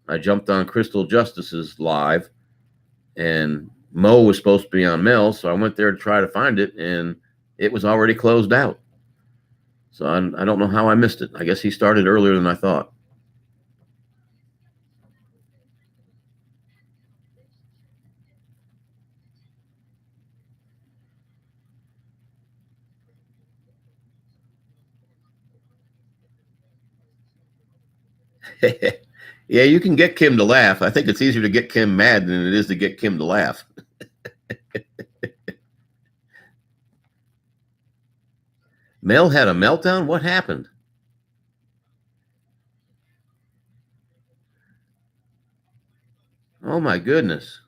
I jumped on Crystal Justice's live, and Mo was supposed to be on Mel, so I went there to try to find it, and it was already closed out. So I don't know how I missed it. I guess he started earlier than I thought. Yeah, you can get Kim to laugh. I think it's easier to get Kim mad than it is to get Kim to laugh. Mel had a meltdown? What happened? Oh my goodness.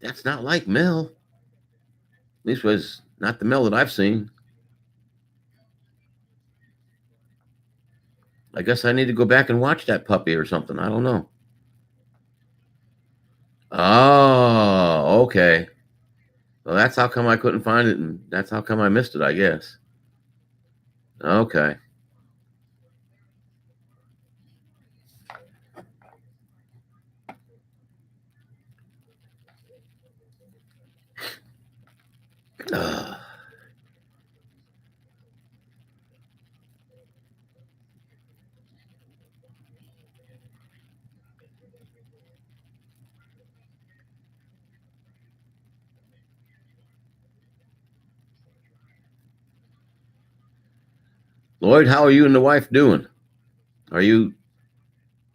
That's not like Mel. At least was not the Mel that I've seen. I guess I need to go back and watch that puppy or something. I don't know. Oh, okay. Well, that's how come I couldn't find it, and that's how come I missed it, I guess. Okay. Lloyd, how are you and the wife doing? Are you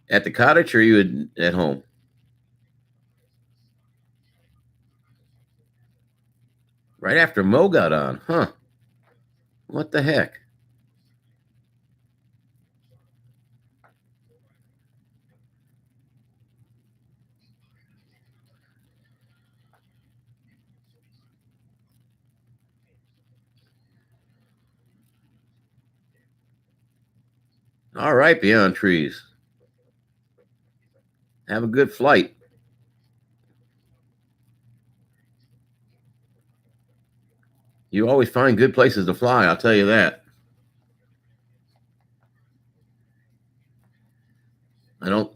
at the cottage or are you at home? Right after Mo got on, huh? What the heck? All right, Beyond Trees. Have a good flight. You always find good places to fly, I'll tell you that. I don't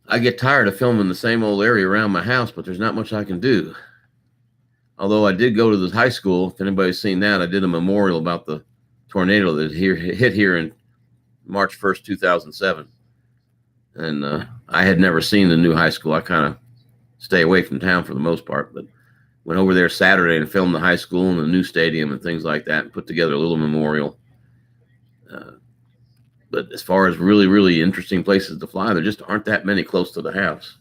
I get tired of filming the same old area around my house, but there's not much I can do. Although I did go to the high school. If anybody's seen that, I did a memorial about the tornado that hit here in March 1st, 2007. And I had never seen the new high school. I kind of stay away from town for the most part, but went over there Saturday and filmed the high school and the new stadium and things like that and put together a little memorial. But as far as really, really interesting places to fly, there just aren't that many close to the house.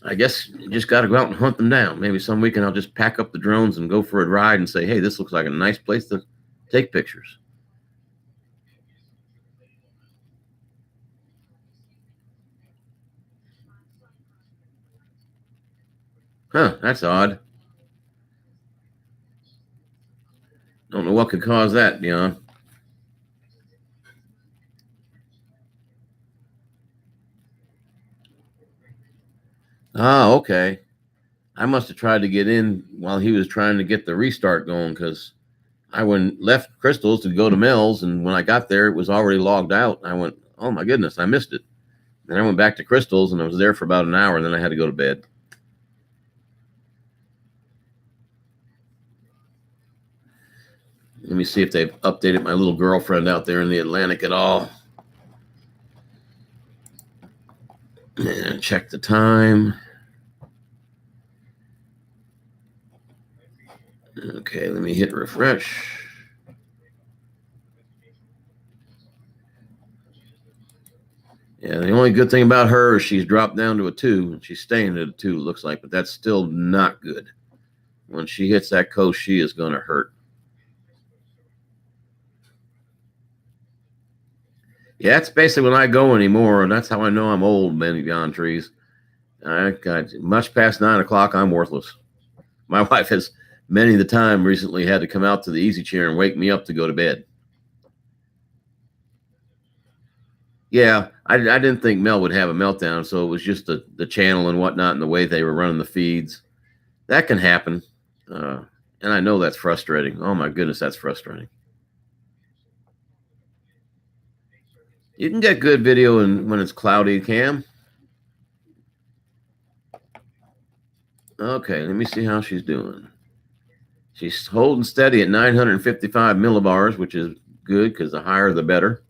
I guess you just got to go out and hunt them down. Maybe some weekend I'll just pack up the drones and go for a ride and say, hey, this looks like a nice place to take pictures. Huh, that's odd. Don't know what could cause that, Dion. Ah, okay. I must have tried to get in while he was trying to get the restart going because I went left Crystals to go to Mel's, and when I got there, it was already logged out. I went, oh my goodness, I missed it. Then I went back to Crystals, and I was there for about an hour, and then I had to go to bed. Let me see if they've updated my little girlfriend out there in the Atlantic at all. And check the time. Okay, let me hit refresh. Yeah, the only good thing about her is she's dropped down to a 2. She's staying at a 2, it looks like, but that's still not good. When she hits that coast, she is going to hurt. Yeah, that's basically when I go anymore, and that's how I know I'm old, man, beyond trees. I got much past 9 o'clock, I'm worthless. My wife has many of the time recently had to come out to the easy chair and wake me up to go to bed. Yeah, I didn't think Mel would have a meltdown, so it was just the channel and whatnot and the way they were running the feeds. That can happen. And I know that's frustrating. Oh my goodness, that's frustrating. You can get good video when it's cloudy, Cam. Okay, let me see how she's doing. She's holding steady at 955 millibars, which is good because the higher the better.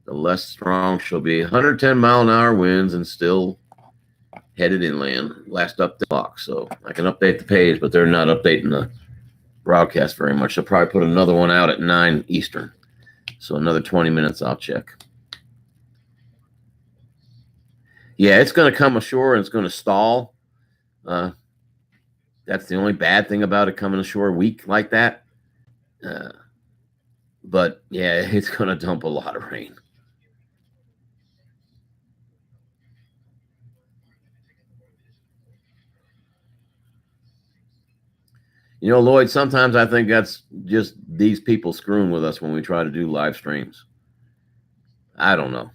The less strong she'll be. 110-mile-an-hour winds and still headed inland. Last update clock, so I can update the page, but they're not updating the broadcast very much. They'll probably put another one out at 9 Eastern. So another 20 minutes, I'll check. Yeah, it's going to come ashore and it's going to stall. That's the only bad thing about it coming ashore weak like that. But yeah, it's going to dump a lot of rain. You know, Lloyd, sometimes I think that's just these people screwing with us when we try to do live streams. I don't know.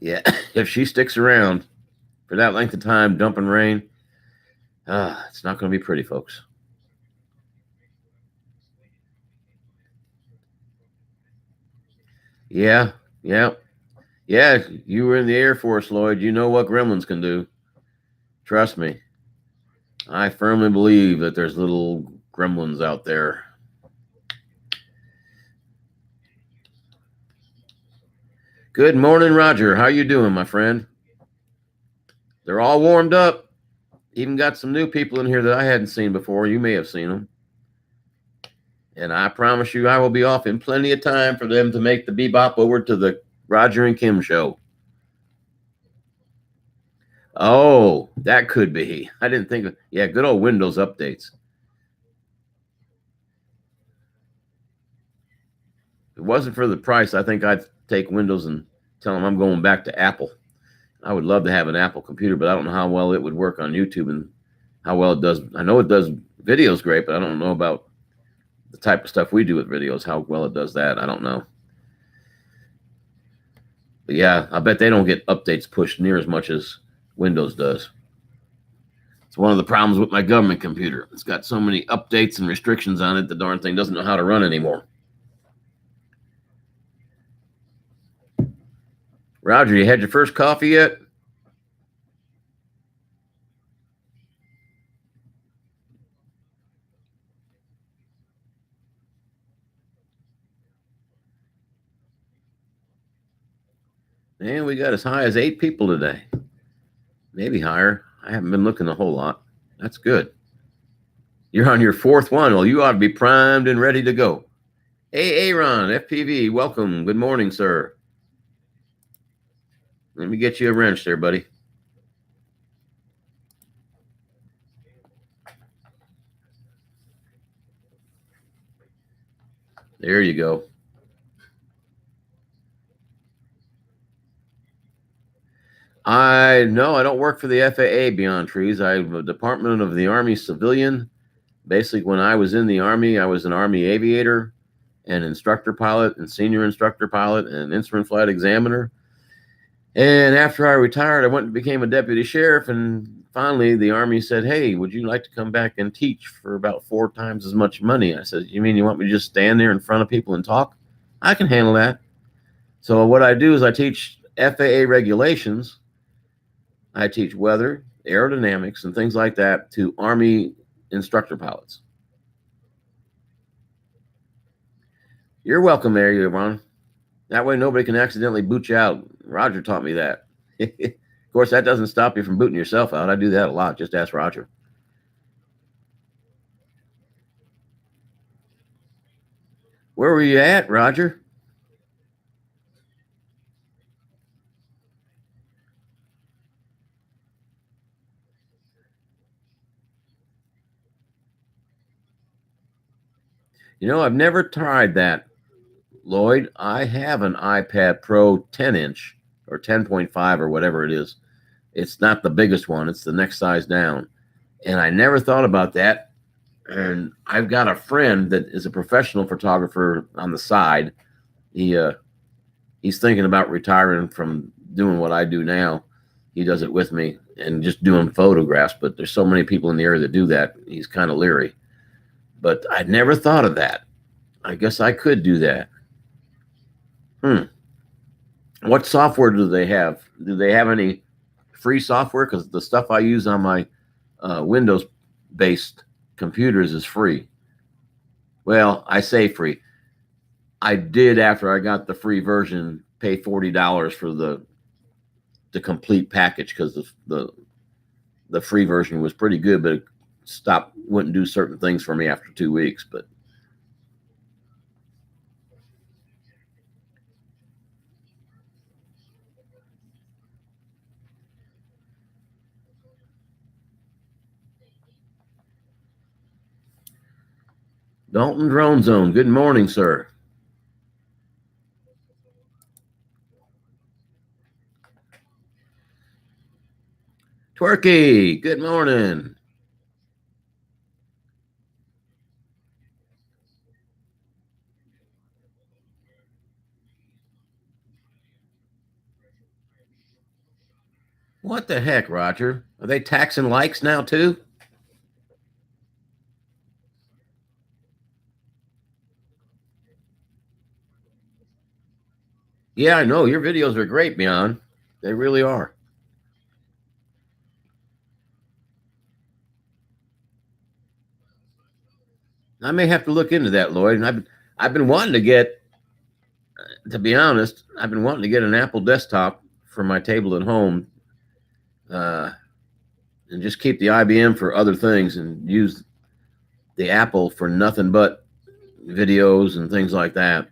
Yeah, if she sticks around for that length of time, dumping rain, it's not going to be pretty, folks. Yeah, yeah, yeah. You were in the Air Force, Lloyd. You know what gremlins can do. Trust me. I firmly believe that there's little gremlins out there. Good morning, Roger. How you doing, my friend? They're all warmed up. Even got some new people in here that I hadn't seen before. You may have seen them. And I promise you, I will be off in plenty of time for them to make the bebop over to the Roger and Kim show. Oh, that could be. I didn't think of, yeah, good old Windows updates. If it wasn't for the price, I think I'd take Windows and tell them I'm going back to Apple. I would love to have an Apple computer, but I don't know how well it would work on YouTube and how well it does. I know it does videos great, but I don't know about the type of stuff we do with videos, how well it does that. I don't know. But yeah, I bet they don't get updates pushed near as much as Windows does. It's one of the problems with my government computer. It's got so many updates and restrictions on it, the darn thing doesn't know how to run anymore. Roger, you had your first coffee yet? Man, we got as high as 8 people today. Maybe higher. I haven't been looking a whole lot. That's good. You're on your 4th one. Well, you ought to be primed and ready to go. Hey, Aaron, FPV, welcome. Good morning, sir. Let me get you a wrench there, buddy. There you go. I don't work for the FAA Beyond Trees. I'm a Department of the Army civilian. Basically, when I was in the Army, I was an Army aviator and instructor pilot and senior instructor pilot and instrument flight examiner. And after I retired, I went and became a deputy sheriff. And finally, the Army said, hey, would you like to come back and teach for about 4 times as much money? I said, you mean you want me to just stand there in front of people and talk? I can handle that. So what I do is I teach FAA regulations. I teach weather, aerodynamics, and things like that to Army instructor pilots. You're welcome there, Ron. That way nobody can accidentally boot you out. Roger taught me that. Of course, that doesn't stop you from booting yourself out. I do that a lot. Just ask Roger. Where were you at, Roger? You know, I've never tried that, Lloyd. I have an iPad Pro 10-inch or 10.5 or whatever it is. It's not the biggest one. It's the next size down. And I never thought about that. And I've got a friend that is a professional photographer on the side. He's thinking about retiring from doing what I do now. He does it with me and just doing photographs. But there's so many people in the area that do that. He's kind of leery. But I never thought of that. I guess I could do that. What software do they have? Do they have any free software? Because the stuff I use on my Windows-based computers is free. Well, I say free. I did, after I got the free version, pay $40 for the complete package because the free version was pretty good, but it wouldn't do certain things for me after 2 weeks. But Dalton Drone Zone, good morning, sir. Twerky, good morning. What the heck, Roger? Are they taxing likes now too? Yeah, I know. Your videos are great, Beyond. They really are. I may have to look into that, Lloyd. And I've been wanting to get, to be honest, I've been wanting to get an Apple desktop for my table at home, uh, and just keep the IBM for other things and use the Apple for nothing but videos and things like that.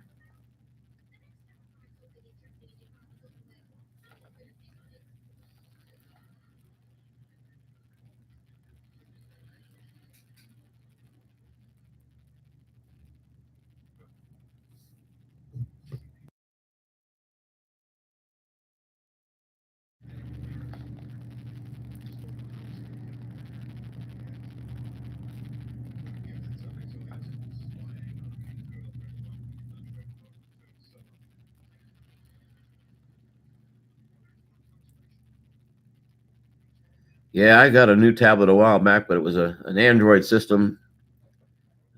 Yeah, I got a new tablet a while back, but it was an Android system.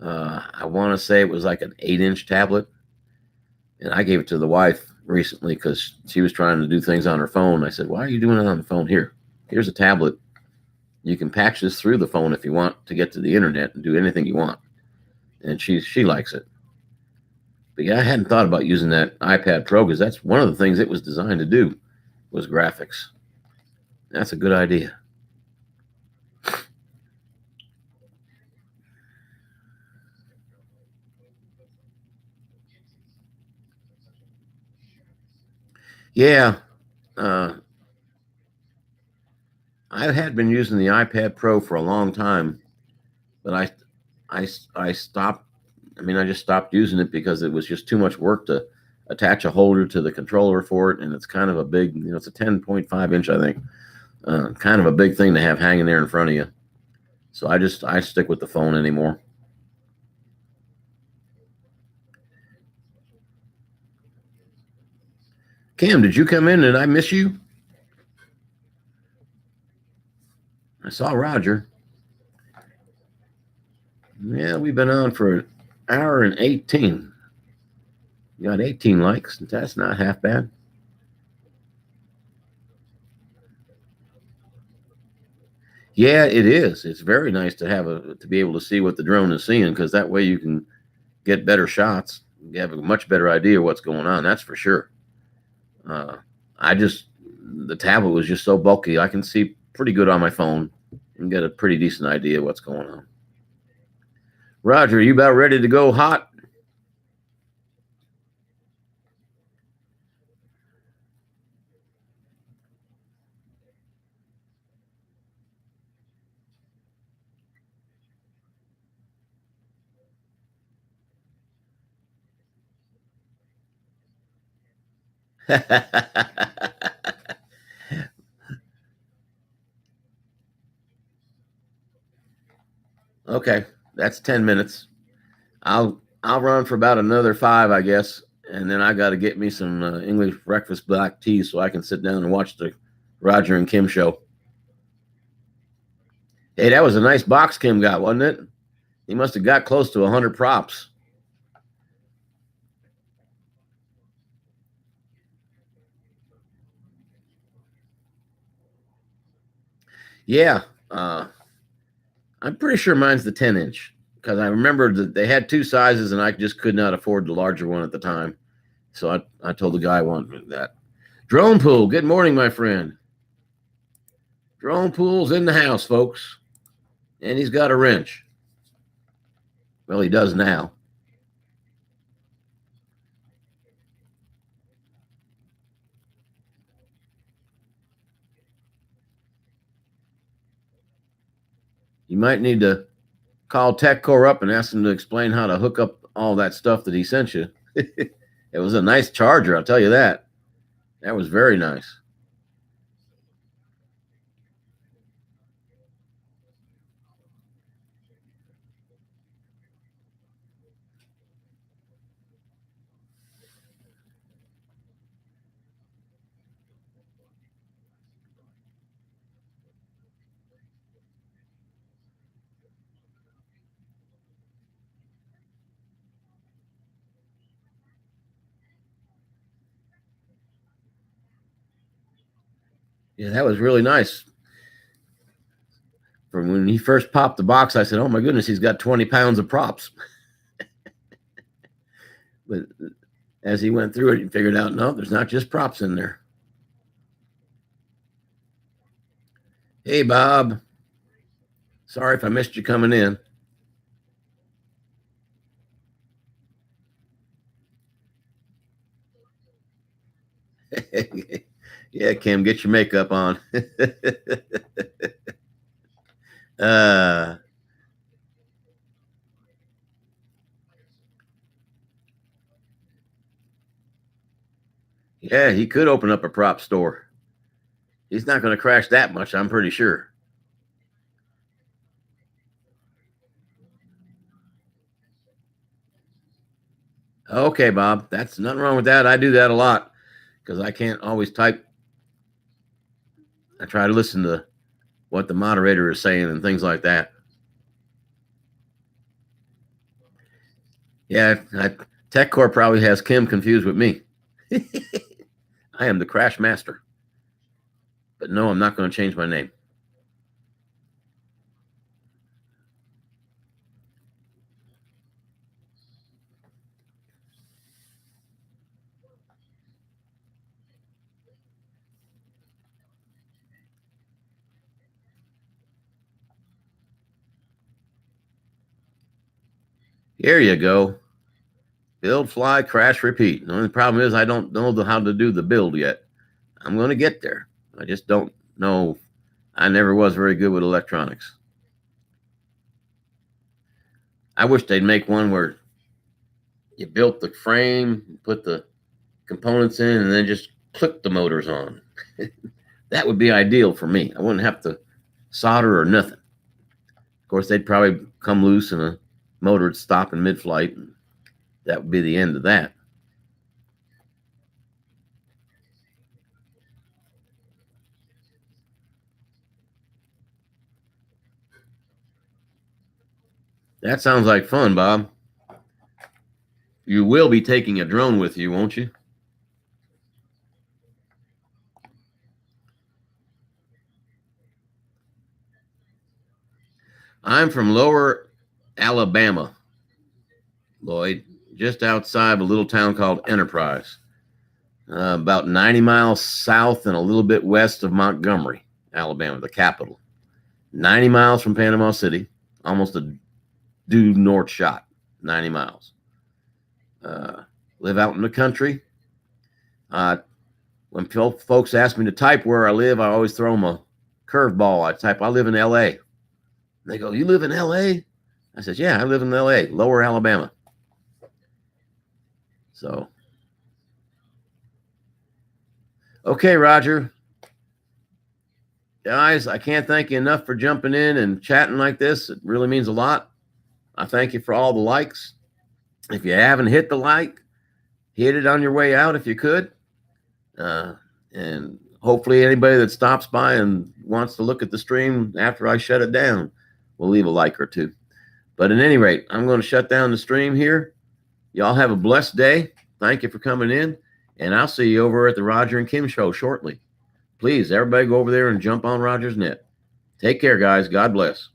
I want to say it was like an 8-inch tablet, and I gave it to the wife recently because she was trying to do things on her phone. I said, "Why are you doing it on the phone? Here's a tablet. You can patch this through the phone if you want to get to the internet and do anything you want." And she likes it. But yeah, I hadn't thought about using that iPad Pro because that's one of the things it was designed to do was graphics. That's a good idea. Yeah, uh, I had been using the iPad Pro for a long time, but I stopped. I mean, I just stopped using it because it was just too much work to attach a holder to the controller for it, and it's kind of a big, it's a 10.5 inch, I think, kind of a big thing to have hanging there in front of you. So I stick with the phone anymore. Cam, did you come in? Did I miss you? I saw Roger. Yeah, we've been on for an hour and 18. You got 18 likes. That's not half bad. Yeah, it is. It's very nice to to be able to see what the drone is seeing because that way you can get better shots. You have a much better idea what's going on. That's for sure. Uh, I just the tablet was just so bulky. I can see pretty good on my phone and get a pretty decent idea what's going on. Roger, you about ready to go hot? Okay, that's 10 minutes. I'll run for about another 5, I guess, and then I got to get me some English breakfast black tea so I can sit down and watch the Roger and Kim show. Hey, that was a nice box Kim got, wasn't it? He must have got close to 100 props. Yeah, I'm pretty sure mine's the 10-inch because I remember that they had two sizes and I just could not afford the larger one at the time. So I told the guy I wanted that. Drone pool, good morning, my friend. Drone pool's in the house, folks. And he's got a wrench. Well, he does now. You might need to call TechCore up and ask them to explain how to hook up all that stuff that he sent you. It was a nice charger, I'll tell you that. That was very nice. Yeah, that was really nice. From when he first popped the box, I said, "Oh my goodness, he's got 20 pounds of props." But as he went through it, he figured out, no, there's not just props in there. Hey, Bob. Sorry if I missed you coming in. Yeah, Kim, get your makeup on. uh, yeah, he could open up a prop store. He's not going to crash that much, I'm pretty sure. Okay, Bob, that's nothing wrong with that. I do that a lot because I can't always type. I try to listen to what the moderator is saying and things like that. Yeah, TechCore probably has Kim confused with me. I am the crash master. But no, I'm not going to change my name. Here you go. Build, fly, crash, repeat. The only problem is I don't know how to do the build yet. I'm going to get there. I just don't know. I never was very good with electronics. I wish they'd make one where you built the frame, put the components in, and then just click the motors on. That would be ideal for me. I wouldn't have to solder or nothing. Of course, they'd probably come loose and a motor would stop in mid-flight, and that would be the end of that. That sounds like fun, Bob. You will be taking a drone with you, won't you? I'm from Lower Alabama, Lloyd, just outside of a little town called Enterprise, about 90 miles south and a little bit west of Montgomery, Alabama, the capital. 90 miles from Panama City, almost a due north shot, 90 miles. Uh, Live out in the country. When folks ask me to type where I live, I always throw them a curveball. I type, I live in LA. They go, you live in LA? I says, yeah, I live in LA, Lower Alabama. So, okay, Roger. Guys, I can't thank you enough for jumping in and chatting like this. It really means a lot. I thank you for all the likes. If you haven't hit the like, hit it on your way out if you could. And hopefully anybody that stops by and wants to look at the stream after I shut it down will leave a like or two. But at any rate, I'm going to shut down the stream here. Y'all have a blessed day. Thank you for coming in. And I'll see you over at the Roger and Kim show shortly. Please, everybody go over there and jump on Roger's net. Take care, guys. God bless.